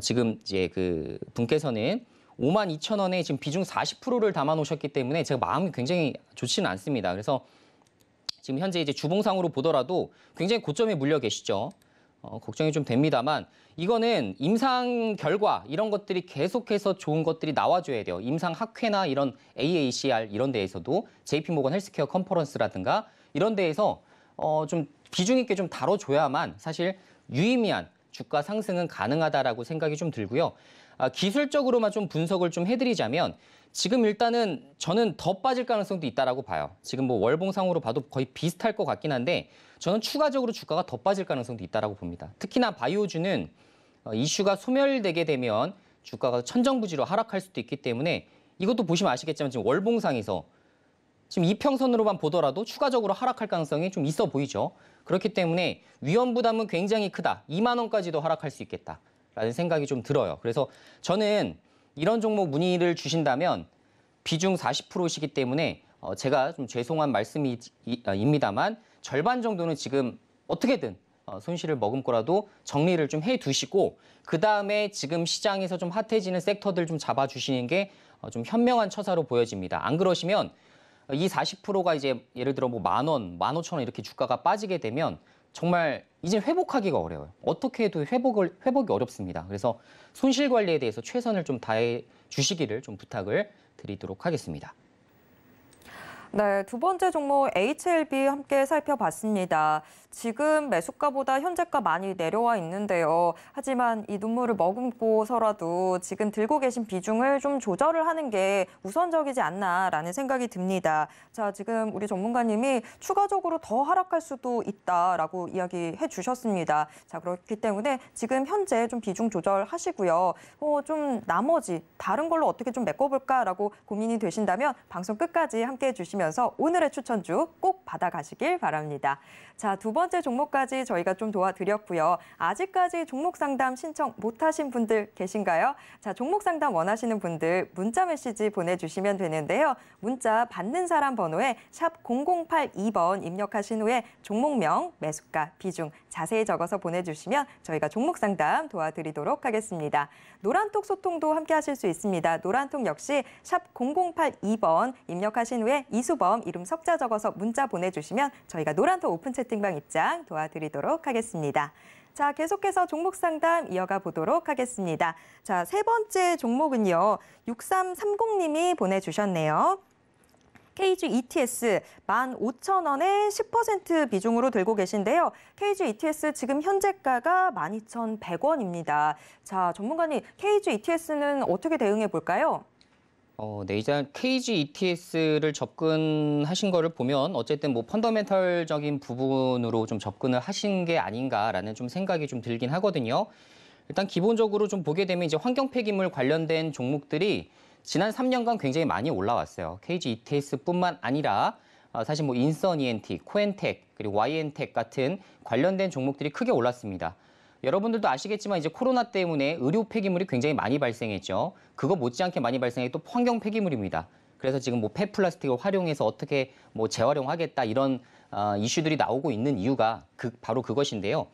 지금 이제 그 분께서는 52,000원에 지금 비중 40%를 담아 놓으셨기 때문에 제가 마음이 굉장히 좋지는 않습니다. 그래서 지금 현재 이제 주봉상으로 보더라도 굉장히 고점에 물려 계시죠. 걱정이 좀 됩니다만 이거는 임상 결과 이런 것들이 계속해서 좋은 것들이 나와줘야 돼요. 임상 학회나 이런 AACR 이런 데에서도 JP모건 헬스케어 컨퍼런스라든가 이런 데에서 좀 비중 있게 좀 다뤄줘야만 사실 유의미한 주가 상승은 가능하다라고 생각이 좀 들고요. 기술적으로만 좀 분석을 좀 해드리자면 지금 일단은 저는 더 빠질 가능성도 있다라고 봐요. 지금 뭐 월봉상으로 봐도 거의 비슷할 것 같긴 한데 저는 추가적으로 주가가 더 빠질 가능성도 있다라고 봅니다. 특히나 바이오주는 이슈가 소멸되게 되면 주가가 천정부지로 하락할 수도 있기 때문에 이것도 보시면 아시겠지만 지금 월봉상에서 지금 이평선으로만 보더라도 추가적으로 하락할 가능성이 좀 있어 보이죠. 그렇기 때문에 위험 부담은 굉장히 크다. 2만 원까지도 하락할 수 있겠다라는 생각이 좀 들어요. 그래서 저는 이런 종목 문의를 주신다면 비중 40%이기 때문에 제가 좀 죄송한 말씀입니다만 절반 정도는 지금 어떻게든 손실을 머금고라도 정리를 좀 해두시고 그다음에 지금 시장에서 좀 핫해지는 섹터들 좀 잡아주시는 게 좀 현명한 처사로 보여집니다. 안 그러시면 이 40%가 이제 예를 들어 뭐 10,000원, 15,000원 이렇게 주가가 빠지게 되면 정말 이제 회복하기가 어려워요. 어떻게 해도 회복이 어렵습니다. 그래서 손실 관리에 대해서 최선을 좀 다해 주시기를 좀 부탁을 드리도록 하겠습니다. 네, 두 번째 종목 HLB 함께 살펴봤습니다. 지금 매수가보다 현재가 많이 내려와 있는데요. 하지만 이 눈물을 머금고서라도 지금 들고 계신 비중을 좀 조절을 하는 게 우선적이지 않나라는 생각이 듭니다. 자, 지금 우리 전문가님이 추가적으로 더 하락할 수도 있다라고 이야기해 주셨습니다. 자, 그렇기 때문에 지금 현재 좀 비중 조절하시고요. 좀 나머지 다른 걸로 어떻게 좀 메꿔볼까라고 고민이 되신다면 방송 끝까지 함께해 주시면서 오늘의 추천주 꼭 받아가시길 바랍니다. 자, 두 번째 종목까지 저희가 좀 도와드렸고요. 아직까지 종목 상담 신청 못하신 분들 계신가요? 자, 종목 상담 원하시는 분들 문자 메시지 보내주시면 되는데요. 문자 받는 사람 번호에 샵 0082번 입력하신 후에 종목명, 매수가, 비중 자세히 적어서 보내주시면 저희가 종목 상담 도와드리도록 하겠습니다. 노란톡 소통도 함께 하실 수 있습니다. 노란톡 역시 샵 0082번 입력하신 후에 이수범, 이름 석자 적어서 문자 보내주시면 저희가 노란톡 오픈 채팅방 입장 도와드리도록 하겠습니다. 자, 계속해서 종목 상담 이어가 보도록 하겠습니다. 자, 세 번째 종목은요. 6330님이 보내주셨네요. KG ETS 15,000원에 10% 비중으로 들고 계신데요. KG ETS 지금 현재가가 12,100원입니다. 자, 전문가님, KG ETS는 어떻게 대응해 볼까요? 네, 이제 KG ETS를 접근하신 거를 보면 어쨌든 뭐 펀더멘털적인 부분으로 좀 접근을 하신 게 아닌가라는 좀 생각이 좀 들긴 하거든요. 일단 기본적으로 좀 보게 되면 이제 환경 폐기물 관련된 종목들이 지난 3년간 굉장히 많이 올라왔어요. KG ETS뿐만 아니라 사실 뭐 인선 ENT, 코엔텍, 그리고 YN텍 같은 관련된 종목들이 크게 올랐습니다. 여러분들도 아시겠지만 이제 코로나 때문에 의료 폐기물이 굉장히 많이 발생했죠. 그거 못지않게 많이 발생해 또 환경 폐기물입니다. 그래서 지금 뭐 폐플라스틱을 활용해서 어떻게 뭐 재활용하겠다 이런 이슈들이 나오고 있는 이유가 바로 그것인데요.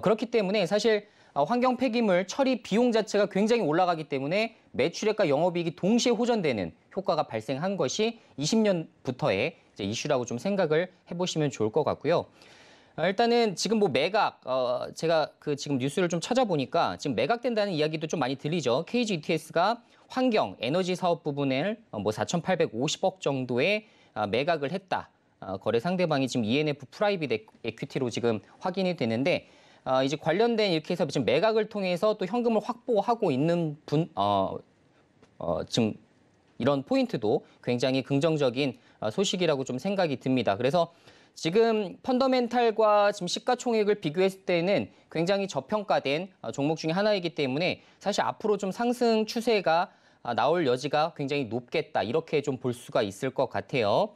그렇기 때문에 사실 환경 폐기물 처리 비용 자체가 굉장히 올라가기 때문에 매출액과 영업이익이 동시에 호전되는 효과가 발생한 것이 20년부터의 이제 이슈라고 좀 생각을 해보시면 좋을 것 같고요. 일단은 지금 뭐 매각, 제가 지금 뉴스를 좀 찾아보니까 지금 매각된다는 이야기도 좀 많이 들리죠. KG ETS가 환경, 에너지 사업 부분을 뭐 4,850억 정도의 매각을 했다. 거래 상대방이 지금 ENF 프라이빗 에퀴티로 지금 확인이 되는데 이제 관련된 이렇게 해서 지금 매각을 통해서 또 현금을 확보하고 있는 지금 이런 포인트도 굉장히 긍정적인 소식이라고 좀 생각이 듭니다. 그래서 지금 펀더멘탈과 지금 시가총액을 비교했을 때는 굉장히 저평가된 종목 중에 하나이기 때문에 사실 앞으로 좀 상승 추세가 나올 여지가 굉장히 높겠다. 이렇게 좀 볼 수가 있을 것 같아요.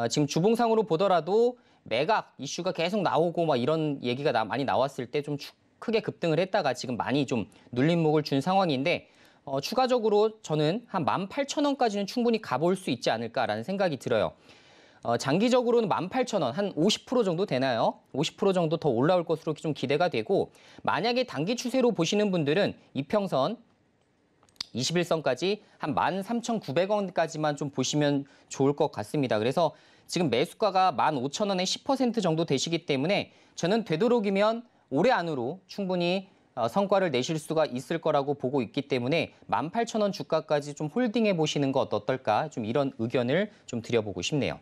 지금 주봉상으로 보더라도 매각 이슈가 계속 나오고 막 이런 얘기가 많이 나왔을 때 좀 크게 급등을 했다가 지금 많이 좀 눌림목을 준 상황인데 추가적으로 저는 한 18,000원까지는 충분히 가볼 수 있지 않을까라는 생각이 들어요. 장기적으로는 18,000원, 한 50% 정도 되나요? 50% 정도 더 올라올 것으로 좀 기대가 되고, 만약에 단기 추세로 보시는 분들은 이평선 21선까지 한 13,900원까지만 좀 보시면 좋을 것 같습니다. 그래서 지금 매수가가 15,000원에 10% 정도 되시기 때문에 저는 되도록이면 올해 안으로 충분히 성과를 내실 수가 있을 거라고 보고 있기 때문에 18,000원 주가까지 좀 홀딩해 보시는 것 어떨까? 좀 이런 의견을 좀 드려보고 싶네요.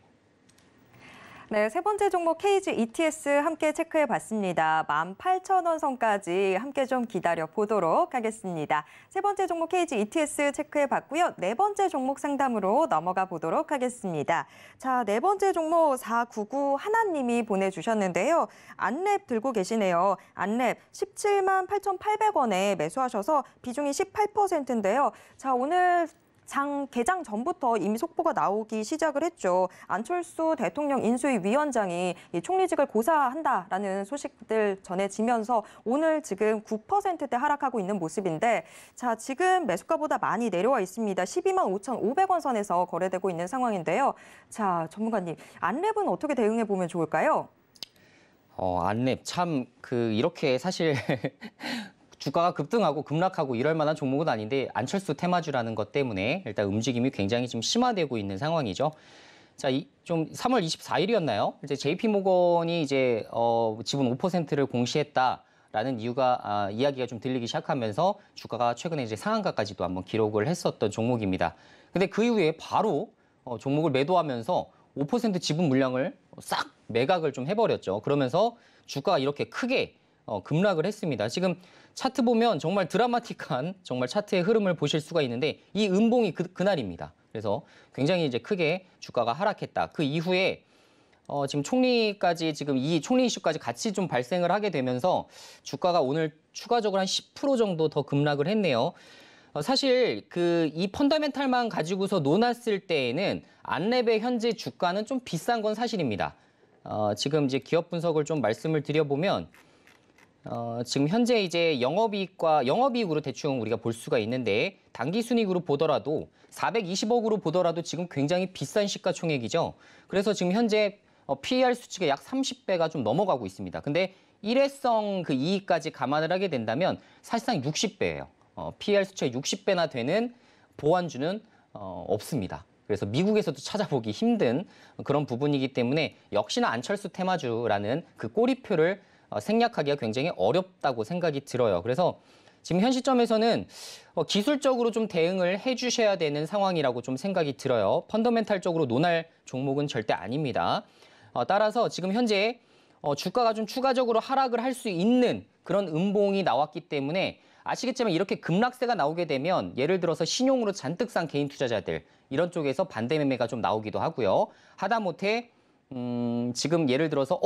네, 세 번째 종목 KG ETS 함께 체크해 봤습니다. 18,000원 선까지 함께 좀 기다려 보도록 하겠습니다. 세 번째 종목 KG ETS 체크해 봤고요. 네 번째 종목 상담으로 넘어가 보도록 하겠습니다. 자, 네 번째 종목 499 하나님이 보내주셨는데요. 안랩 들고 계시네요. 안랩 17만 8,800원에 매수하셔서 비중이 18%인데요. 자, 오늘 개장 전부터 이미 속보가 나오기 시작을 했죠. 안철수 대통령 인수위 위원장이 이 총리직을 고사한다라는 소식들 전해지면서 오늘 지금 9%대 하락하고 있는 모습인데, 자, 지금 매수가보다 많이 내려와 있습니다. 12만 5,500원 선에서 거래되고 있는 상황인데요. 자, 전문가님, 안랩은 어떻게 대응해 보면 좋을까요? 안랩 참 이렇게 사실 주가가 급등하고 급락하고 이럴 만한 종목은 아닌데 안철수 테마주라는 것 때문에 일단 움직임이 굉장히 좀 심화되고 있는 상황이죠. 자, 좀 3월 24일이었나요? 이제 JP모건이 이제 지분 5%를 공시했다라는 이야기가 좀 들리기 시작하면서 주가가 최근에 이제 상한가까지도 한번 기록을 했었던 종목입니다. 근데 그 이후에 바로 종목을 매도하면서 5% 지분 물량을 싹 매각을 좀 해버렸죠. 그러면서 주가가 이렇게 크게 급락을 했습니다. 지금 차트 보면 정말 드라마틱한 정말 차트의 흐름을 보실 수가 있는데 이 음봉이 그날입니다. 그래서 굉장히 이제 크게 주가가 하락했다. 그 이후에 지금 총리까지 지금 이 총리 이슈까지 같이 좀 발생을 하게 되면서 주가가 오늘 추가적으로 한 10% 정도 더 급락을 했네요. 사실 이 펀더멘탈만 가지고서 논았을 때에는 안랩의 현재 주가는 좀 비싼 건 사실입니다. 지금 이제 기업 분석을 좀 말씀을 드려보면 지금 현재 이제 영업이익으로 대충 우리가 볼 수가 있는데 당기 순이익으로 보더라도 420억으로 보더라도 지금 굉장히 비싼 시가총액이죠. 그래서 지금 현재 PER 수치가 약 30배가 좀 넘어가고 있습니다. 근데 일회성 그 이익까지 감안을 하게 된다면 사실상 60배예요. PER 수치가 60배나 되는 보완주는 없습니다. 그래서 미국에서도 찾아보기 힘든 그런 부분이기 때문에 역시나 안철수 테마주라는 그 꼬리표를 생략하기가 굉장히 어렵다고 생각이 들어요. 그래서 지금 현 시점에서는 기술적으로 좀 대응을 해주셔야 되는 상황이라고 좀 생각이 들어요. 펀더멘탈적으로 논할 종목은 절대 아닙니다. 따라서 지금 현재 주가가 좀 추가적으로 하락을 할 수 있는 그런 음봉이 나왔기 때문에 아시겠지만 이렇게 급락세가 나오게 되면 예를 들어서 신용으로 잔뜩 산 개인 투자자들 이런 쪽에서 반대 매매가 좀 나오기도 하고요. 하다못해 지금 예를 들어서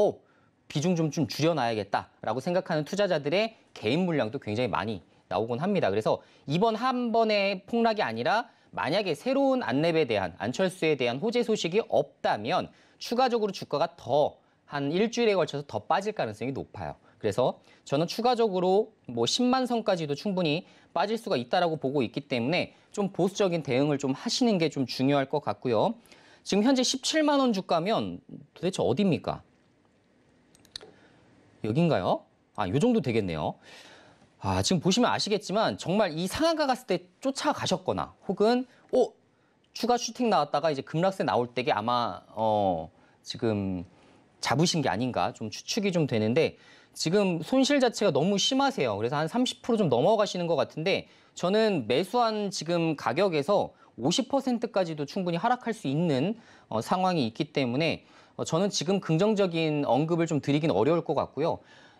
비중 좀 줄여놔야겠다라고 생각하는 투자자들의 개인 물량도 굉장히 많이 나오곤 합니다. 그래서 이번 한 번의 폭락이 아니라 만약에 새로운 안랩에 대한 안철수에 대한 호재 소식이 없다면 추가적으로 주가가 더 한 일주일에 걸쳐서 더 빠질 가능성이 높아요. 그래서 저는 추가적으로 뭐 10만 선까지도 충분히 빠질 수가 있다라고 보고 있기 때문에 좀 보수적인 대응을 좀 하시는 게 좀 중요할 것 같고요. 지금 현재 17만 원 주가면 도대체 어디입니까? 여긴가요? 요 정도 되겠네요. 지금 보시면 아시겠지만 정말 이 상한가 갔을 때 쫓아가셨거나 혹은 추가 슈팅 나왔다가 이제 급락세 나올 때게 아마 지금 잡으신 게 아닌가 좀 추측이 좀 되는데 지금 손실 자체가 너무 심하세요. 그래서 한 30% 좀 넘어가시는 것 같은데 저는 매수한 지금 가격에서 50%까지도 충분히 하락할 수 있는 상황이 있기 때문에 저는 지금 긍정적인 언급을 좀 드리긴 어려울 것 같고요.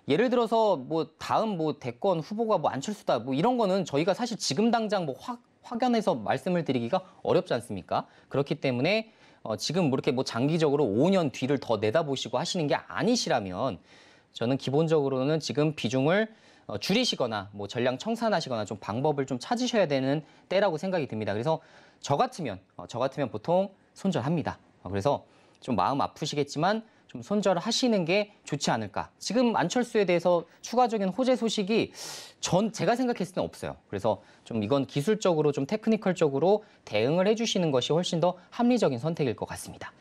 예를 들어서 뭐 다음 뭐 대권 후보가 뭐 안철수다 뭐 이런 거는 저희가 사실 지금 당장 뭐 확연해서 말씀을 드리기가 어렵지 않습니까? 그렇기 때문에 지금 뭐 이렇게 뭐 장기적으로 5년 뒤를 더 내다보시고 하시는 게 아니시라면 저는 기본적으로는 지금 비중을 줄이시거나 뭐 전량 청산하시거나 좀 방법을 좀 찾으셔야 되는 때라고 생각이 듭니다. 그래서 저 같으면 보통 손절합니다. 그래서 좀 마음 아프시겠지만 좀 손절하시는 게 좋지 않을까. 지금 안철수에 대해서 추가적인 호재 소식이 제가 생각했을 때는 없어요. 그래서 좀 이건 기술적으로 좀 테크니컬적으로 대응을 해주시는 것이 훨씬 더 합리적인 선택일 것 같습니다.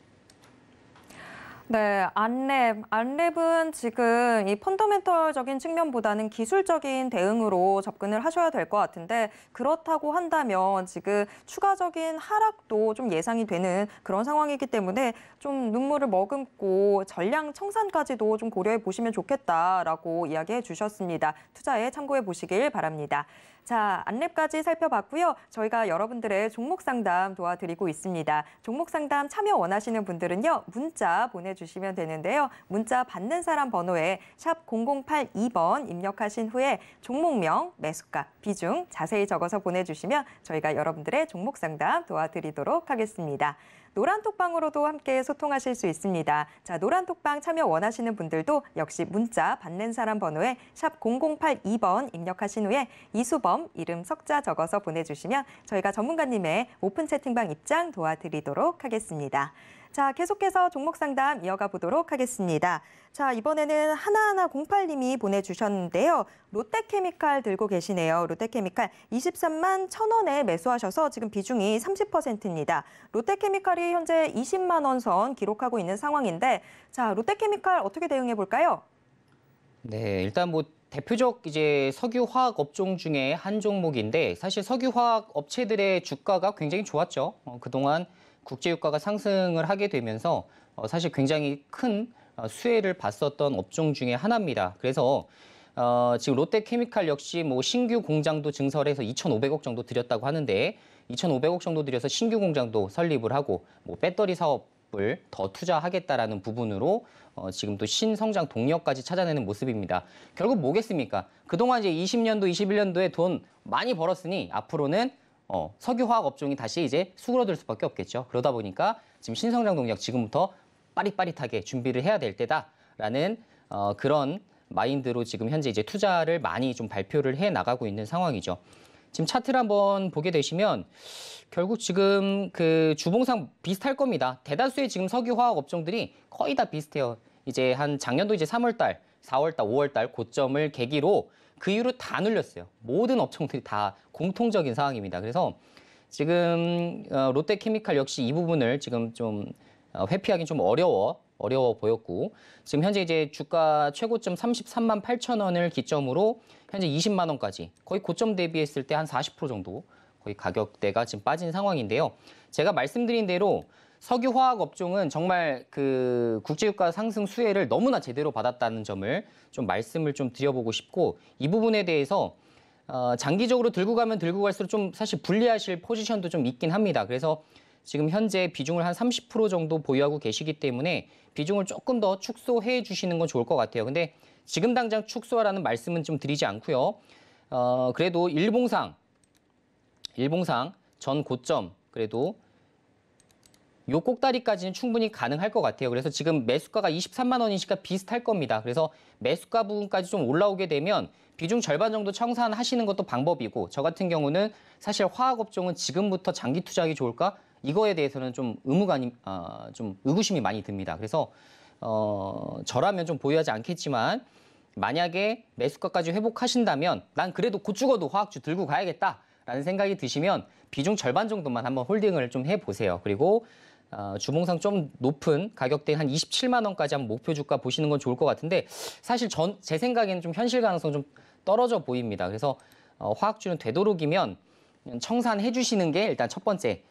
네, 안랩은 지금 이 펀더멘털적인 측면보다는 기술적인 대응으로 접근을 하셔야 될 것 같은데 그렇다고 한다면 지금 추가적인 하락도 좀 예상이 되는 그런 상황이기 때문에 좀 눈물을 머금고 전량 청산까지도 좀 고려해 보시면 좋겠다라고 이야기해 주셨습니다. 투자에 참고해 보시길 바랍니다. 자, 안랩까지 살펴봤고요. 저희가 여러분들의 종목 상담 도와드리고 있습니다. 종목 상담 참여 원하시는 분들은요. 문자 보내주시면 되는데요. 문자 받는 사람 번호에 샵 0082번 입력하신 후에 종목명, 매수가, 비중 자세히 적어서 보내주시면 저희가 여러분들의 종목 상담 도와드리도록 하겠습니다. 노란톡방으로도 함께 소통하실 수 있습니다. 자, 노란톡방 참여 원하시는 분들도 역시 문자 받는 사람 번호에 샵 0082번 입력하신 후에 이수범, 이름, 석자 적어서 보내주시면 저희가 전문가님의 오픈 채팅방 입장 도와드리도록 하겠습니다. 자, 계속해서 종목 상담 이어가 보도록 하겠습니다. 자, 이번에는 하나하나08님이 보내주셨는데요. 롯데케미칼 들고 계시네요. 롯데케미칼 23만 1,000원에 매수하셔서 지금 비중이 30%입니다. 롯데케미칼이 현재 20만 원 선 기록하고 있는 상황인데, 자, 롯데케미칼 어떻게 대응해 볼까요? 네, 일단 뭐 대표적 이제 석유화학 업종 중에 한 종목인데 사실 석유화학 업체들의 주가가 굉장히 좋았죠. 그동안 국제유가가 상승을 하게 되면서 사실 굉장히 큰 수혜를 봤었던 업종 중에 하나입니다. 그래서 지금 롯데케미칼 역시 뭐 신규 공장도 증설해서 2,500억 정도 들였다고 하는데 2,500억 정도 들여서 신규 공장도 설립을 하고 뭐 배터리 사업을 더 투자하겠다라는 부분으로 지금 또 신성장 동력까지 찾아내는 모습입니다. 결국 뭐겠습니까? 그동안 이제 20년도, 21년도에 돈 많이 벌었으니 앞으로는 석유화학 업종이 다시 이제 수그러들 수밖에 없겠죠. 그러다 보니까 지금 신성장 동력 지금부터 빠릿빠릿하게 준비를 해야 될 때다라는 그런 마인드로 지금 현재 이제 투자를 많이 좀 발표를 해 나가고 있는 상황이죠. 지금 차트를 한번 보게 되시면 결국 지금 그 주봉상 비슷할 겁니다. 대다수의 지금 석유화학 업종들이 거의 다 비슷해요. 이제 한 작년도 이제 3월달, 4월달, 5월달 고점을 계기로 그 이후로 다 눌렸어요. 모든 업종들이 다 공통적인 상황입니다. 그래서 지금 롯데케미칼 역시 이 부분을 지금 좀 회피하기는 좀 어려워 보였고 지금 현재 이제 주가 최고점 33만 8천 원을 기점으로 현재 20만 원까지 거의 고점 대비했을 때 한 40% 정도 거의 가격대가 지금 빠진 상황인데요. 제가 말씀드린 대로 석유화학 업종은 정말 그 국제유가 상승 수혜를 너무나 제대로 받았다는 점을 좀 말씀을 좀 드려보고 싶고 이 부분에 대해서 장기적으로 들고 가면 들고 갈수록 좀 사실 불리하실 포지션도 좀 있긴 합니다. 그래서 지금 현재 비중을 한 30% 정도 보유하고 계시기 때문에 비중을 조금 더 축소해 주시는 건 좋을 것 같아요. 근데 지금 당장 축소하라는 말씀은 좀 드리지 않고요. 그래도 일봉상 전 고점 그래도 요 꼭다리까지는 충분히 가능할 것 같아요. 그래서 지금 매수가가 23만 원이니까 비슷할 겁니다. 그래서 매수가 부분까지 좀 올라오게 되면 비중 절반 정도 청산하시는 것도 방법이고 저 같은 경우는 사실 화학업종은 지금부터 장기 투자하기 좋을까? 이거에 대해서는 좀 좀 의구심이 많이 듭니다. 그래서 저라면 좀 보유하지 않겠지만 만약에 매수가까지 회복하신다면 난 그래도 곧 죽어도 화학주 들고 가야겠다라는 생각이 드시면 비중 절반 정도만 한번 홀딩을 좀 해보세요. 그리고 주봉상 좀 높은 가격대 한 27만 원까지 한번 목표 주가 보시는 건 좋을 것 같은데 사실 제 생각에는 좀 현실 가능성 좀 떨어져 보입니다. 그래서 화학주는 되도록이면 청산해 주시는 게 일단 첫 번째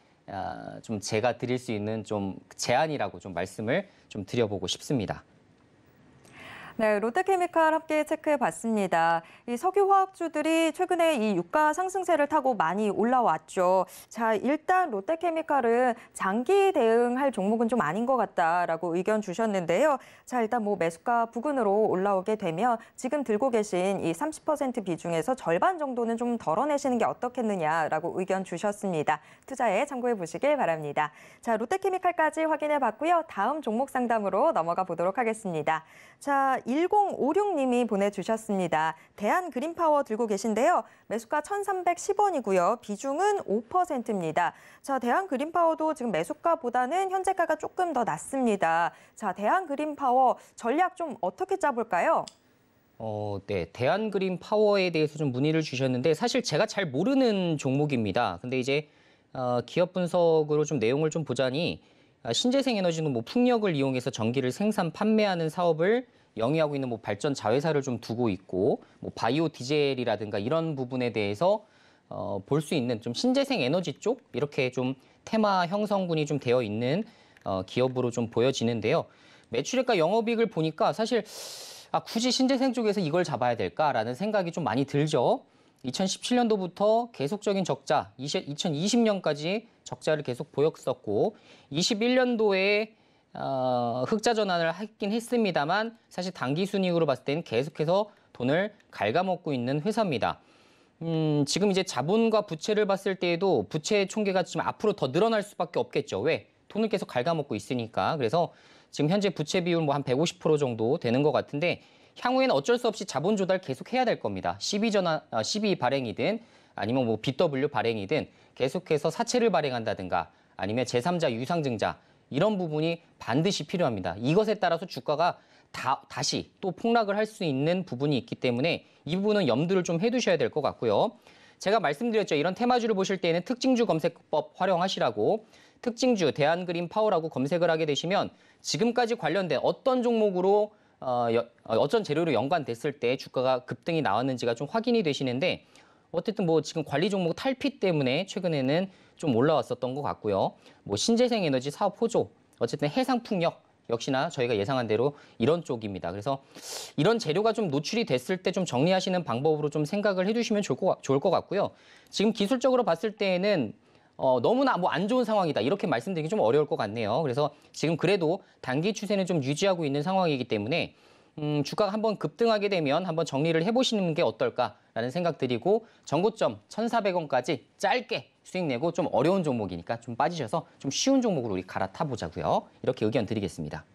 좀 제가 드릴 수 있는 좀 제안이라고 좀 말씀을 좀 드려보고 싶습니다. 네, 롯데케미칼 함께 체크해봤습니다. 이 석유화학주들이 최근에 이 유가 상승세를 타고 많이 올라왔죠. 자, 일단 롯데케미칼은 장기 대응할 종목은 좀 아닌 것 같다라고 의견 주셨는데요. 자, 일단 뭐 매수가 부근으로 올라오게 되면 지금 들고 계신 이 30% 비중에서 절반 정도는 좀 덜어내시는 게 어떻겠느냐라고 의견 주셨습니다. 투자에 참고해 보시길 바랍니다. 자, 롯데케미칼까지 확인해봤고요. 다음 종목 상담으로 넘어가 보도록 하겠습니다. 자, 1056님이 보내주셨습니다. 대한그린파워 들고 계신데요. 매수가 1,310원이고요. 비중은 5%입니다. 자, 대한그린파워도 지금 매수가보다는 현재가가 조금 더 낮습니다. 자, 대한그린파워 전략 좀 어떻게 짜볼까요? 네. 대한그린파워에 대해서 좀 문의를 주셨는데 사실 제가 잘 모르는 종목입니다. 근데 이제 기업 분석으로 좀 내용을 좀 보자니 신재생 에너지는 뭐 풍력을 이용해서 전기를 생산, 판매하는 사업을 영위하고 있는 뭐 발전 자회사를 좀 두고 있고 뭐 바이오 디젤이라든가 이런 부분에 대해서 볼 수 있는 좀 신재생 에너지 쪽 이렇게 좀 테마 형성군이 좀 되어 있는 기업으로 좀 보여지는데요. 매출액과 영업이익을 보니까 사실 굳이 신재생 쪽에서 이걸 잡아야 될까라는 생각이 좀 많이 들죠. 2017년도부터 계속적인 적자, 2020년까지 적자를 계속 보였었고 21년도에 흑자 전환을 하긴 했습니다만 사실 당기순이익으로 봤을 때는 계속해서 돈을 갉아먹고 있는 회사입니다. 지금 이제 자본과 부채를 봤을 때에도 부채 총계가 지금 앞으로 더 늘어날 수밖에 없겠죠. 왜? 돈을 계속 갉아먹고 있으니까. 그래서 지금 현재 부채 비율 뭐 한 150% 정도 되는 것 같은데 향후에는 어쩔 수 없이 자본 조달 계속 해야 될 겁니다. 12 발행이든 아니면 뭐 BW 발행이든 계속해서 사채를 발행한다든가 아니면 제3자 유상증자 이런 부분이 반드시 필요합니다. 이것에 따라서 주가가 다시 또 폭락을 할 수 있는 부분이 있기 때문에 이 부분은 염두를 좀 해두셔야 될 것 같고요. 제가 말씀드렸죠. 이런 테마주를 보실 때에는 특징주 검색법 활용하시라고 특징주 대한그린파워라고 검색을 하게 되시면 지금까지 관련된 어떤 종목으로 어떤 재료로 연관됐을 때 주가가 급등이 나왔는지가 좀 확인이 되시는데 어쨌든 뭐 지금 관리 종목 탈피 때문에 최근에는 좀 올라왔었던 것 같고요. 뭐 신재생 에너지 사업 호조, 어쨌든 해상풍력 역시나 저희가 예상한 대로 이런 쪽입니다. 그래서 이런 재료가 좀 노출이 됐을 때 좀 정리하시는 방법으로 좀 생각을 해주시면 좋을 것 같고요. 지금 기술적으로 봤을 때에는 너무나 뭐 안 좋은 상황이다 이렇게 말씀드리기 좀 어려울 것 같네요. 그래서 지금 그래도 단기 추세는 좀 유지하고 있는 상황이기 때문에 주가가 한번 급등하게 되면 한번 정리를 해보시는 게 어떨까라는 생각 드리고 전고점 1,400원까지 짧게 수익 내고 좀 어려운 종목이니까 좀 빠지셔서 좀 쉬운 종목으로 우리 갈아타 보자고요. 이렇게 의견 드리겠습니다.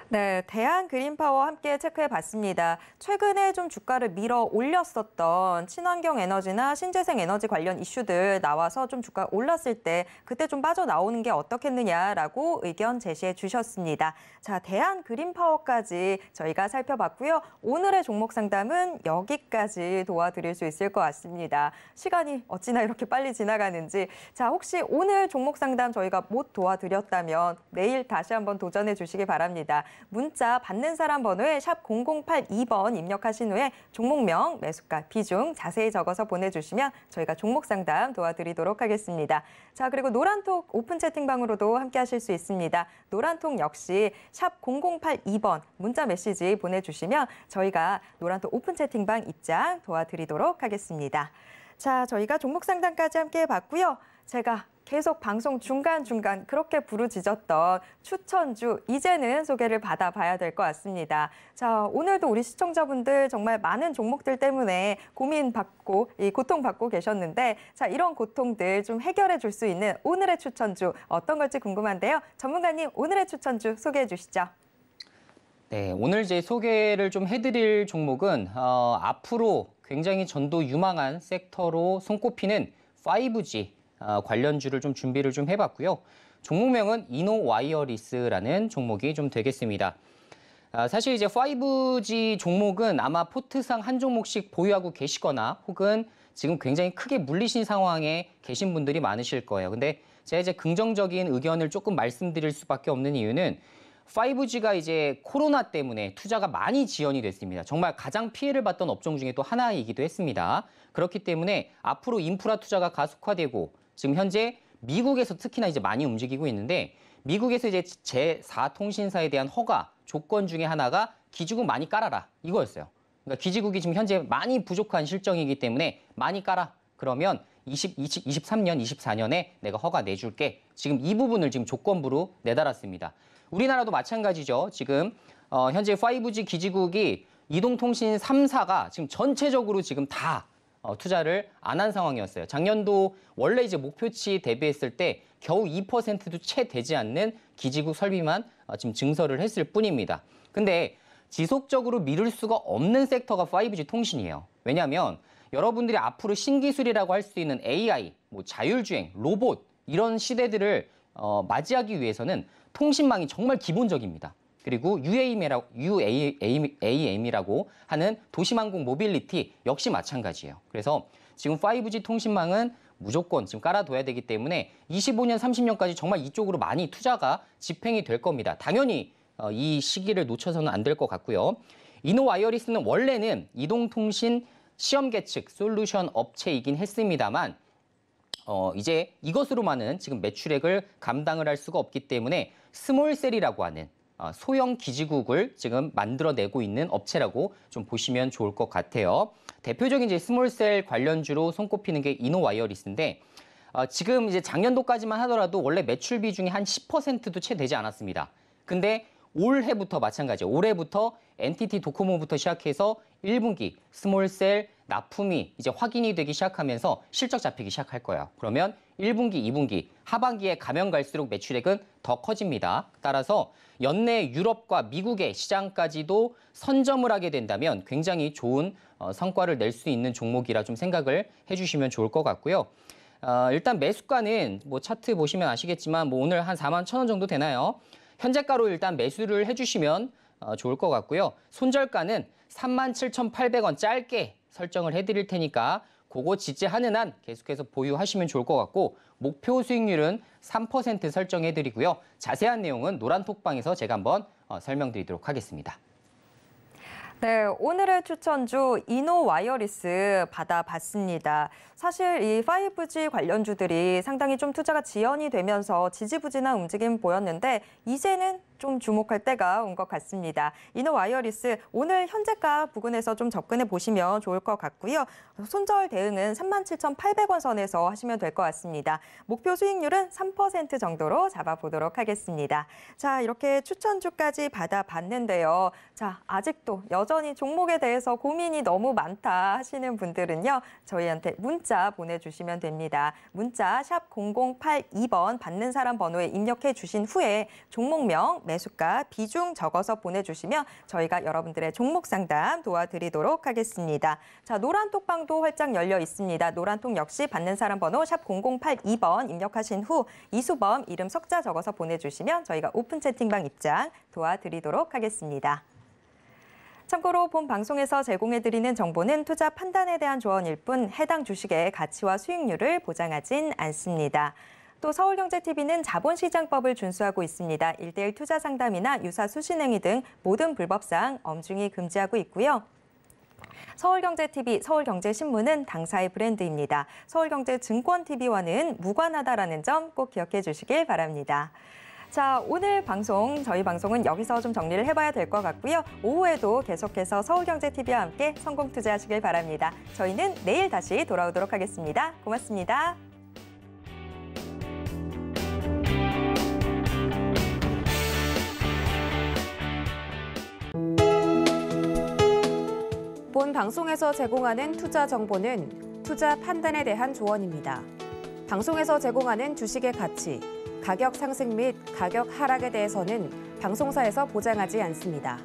네, 대한그린파워 함께 체크해봤습니다. 최근에 좀 주가를 밀어 올렸었던 친환경 에너지나 신재생 에너지 관련 이슈들 나와서 좀 주가가 올랐을 때 그때 좀 빠져나오는 게 어떻겠느냐라고 의견 제시해 주셨습니다. 자, 대한그린파워까지 저희가 살펴봤고요. 오늘의 종목 상담은 여기까지 도와드릴 수 있을 것 같습니다. 시간이 어찌나 이렇게 빨리 지나가는지. 자, 혹시 오늘 종목 상담 저희가 못 도와드렸다면 내일 다시 한번 도전해 주시기 바랍니다. 문자 받는 사람 번호에 샵 0082번 입력하신 후에 종목명, 매수가, 비중 자세히 적어서 보내주시면 저희가 종목 상담 도와드리도록 하겠습니다. 자, 그리고 노란톡 오픈 채팅방으로도 함께 하실 수 있습니다. 노란톡 역시 샵 0082번 문자 메시지 보내주시면 저희가 노란톡 오픈 채팅방 입장 도와드리도록 하겠습니다. 자, 저희가 종목 상담까지 함께 해봤고요. 제가 계속 방송 중간중간 그렇게 부르짖었던 추천주 이제는 소개를 받아봐야 될 것 같습니다. 자, 오늘도 우리 시청자분들 정말 많은 종목들 때문에 고민받고 고통받고 계셨는데 자, 이런 고통들 좀 해결해 줄 수 있는 오늘의 추천주 어떤 걸지 궁금한데요. 전문가님 오늘의 추천주 소개해 주시죠. 네, 오늘 제 소개를 좀 해드릴 종목은 앞으로 굉장히 전도 유망한 섹터로 손꼽히는 5G 관련주를 좀 준비를 좀 해봤고요. 종목명은 이노와이어리스라는 종목이 좀 되겠습니다. 사실 이제 5G 종목은 아마 포트상 한 종목씩 보유하고 계시거나 혹은 지금 굉장히 크게 물리신 상황에 계신 분들이 많으실 거예요. 근데 제가 이제 긍정적인 의견을 조금 말씀드릴 수밖에 없는 이유는 5G가 이제 코로나 때문에 투자가 많이 지연이 됐습니다. 정말 가장 피해를 봤던 업종 중에 또 하나이기도 했습니다. 그렇기 때문에 앞으로 인프라 투자가 가속화되고 지금 현재 미국에서 특히나 이제 많이 움직이고 있는데 미국에서 이제 제4통신사에 대한 허가 조건 중에 하나가 기지국 많이 깔아라 이거였어요. 그러니까 기지국이 지금 현재 많이 부족한 실정이기 때문에 많이 깔아. 그러면 23년, 24년에 내가 허가 내줄게. 지금 이 부분을 지금 조건부로 내달았습니다. 우리나라도 마찬가지죠. 지금 현재 5G 기지국이 이동통신 3사가 지금 전체적으로 지금 다 투자를 안 한 상황이었어요. 작년도 원래 이제 목표치 대비했을 때 겨우 2%도 채 되지 않는 기지국 설비만 지금 증설을 했을 뿐입니다. 근데 지속적으로 미룰 수가 없는 섹터가 5G 통신이에요. 왜냐하면 여러분들이 앞으로 신기술이라고 할 수 있는 AI, 뭐 자율주행, 로봇 이런 시대들을 맞이하기 위해서는 통신망이 정말 기본적입니다. 그리고 UAM이라고 하는 도시망공 모빌리티 역시 마찬가지예요. 그래서 지금 5G 통신망은 무조건 지금 깔아둬야 되기 때문에 25년, 30년까지 정말 이쪽으로 많이 투자가 집행이 될 겁니다. 당연히 이 시기를 놓쳐서는 안 될 것 같고요. 이노와이어리스는 원래는 이동통신 시험 계측 솔루션 업체이긴 했습니다만 이제 이것으로만은 지금 매출액을 감당을 할 수가 없기 때문에 스몰셀이라고 하는 소형 기지국을 지금 만들어내고 있는 업체라고 좀 보시면 좋을 것 같아요. 대표적인 이제 스몰셀 관련주로 손꼽히는 게 이노와이어리스인데 지금 이제 작년도까지만 하더라도 원래 매출 비중이 한 10%도 채 되지 않았습니다. 근데 올해부터 마찬가지예요. 올해부터 NTT 도코모부터 시작해서 1분기 스몰셀 납품이 이제 확인이 되기 시작하면서 실적 잡히기 시작할 거예요. 그러면 1분기, 2분기, 하반기에 가면 갈수록 매출액은 더 커집니다. 따라서 연내 유럽과 미국의 시장까지도 선점을 하게 된다면 굉장히 좋은 성과를 낼 수 있는 종목이라 좀 생각을 해주시면 좋을 것 같고요. 일단 매수가는 뭐 차트 보시면 아시겠지만 뭐 오늘 한 41,000원 정도 되나요? 현재가로 일단 매수를 해주시면 좋을 것 같고요. 손절가는 37,800원 짧게 설정을 해드릴 테니까 그거 지지하는 한 계속해서 보유하시면 좋을 것 같고 목표 수익률은 3% 설정해드리고요. 자세한 내용은 노란톡방에서 제가 한번 설명드리도록 하겠습니다. 네, 오늘의 추천주 이노와이어리스 받아봤습니다. 사실 이 5G 관련주들이 상당히 좀 투자가 지연이 되면서 지지부진한 움직임 보였는데 이제는 좀 주목할 때가 온 것 같습니다. 이노와이어리스 오늘 현재가 부근에서 좀 접근해 보시면 좋을 것 같고요. 손절 대응은 37,800원 선에서 하시면 될 것 같습니다. 목표 수익률은 3% 정도로 잡아보도록 하겠습니다. 자, 이렇게 추천주까지 받아봤는데요. 자, 아직도 여전히 종목에 대해서 고민이 너무 많다 하시는 분들은요. 저희한테 문자 보내주시면 됩니다. 문자 샵 0082번 받는 사람 번호에 입력해 주신 후에 종목명, 매수가, 비중 적어서 보내주시면 저희가 여러분들의 종목 상담 도와드리도록 하겠습니다. 자, 노란톡방도 활짝 열려 있습니다. 노란톡 역시 받는 사람 번호 샵 0082번 입력하신 후 이수범, 이름 석자 적어서 보내주시면 저희가 오픈 채팅방 입장 도와드리도록 하겠습니다. 참고로 본 방송에서 제공해드리는 정보는 투자 판단에 대한 조언일 뿐 해당 주식의 가치와 수익률을 보장하진 않습니다. 또 서울경제TV는 자본시장법을 준수하고 있습니다. 1:1 투자 상담이나 유사 수신행위 등 모든 불법사항 엄중히 금지하고 있고요. 서울경제TV, 서울경제신문은 당사의 브랜드입니다. 서울경제증권TV와는 무관하다라는 점 꼭 기억해 주시길 바랍니다. 자, 오늘 방송, 저희 방송은 여기서 좀 정리를 해봐야 될 것 같고요. 오후에도 계속해서 서울경제TV와 함께 성공 투자하시길 바랍니다. 저희는 내일 다시 돌아오도록 하겠습니다. 고맙습니다. 본 방송에서 제공하는 투자 정보는 투자 판단에 대한 조언입니다. 방송에서 제공하는 주식의 가치, 가격 상승 및 가격 하락에 대해서는 방송사에서 보장하지 않습니다.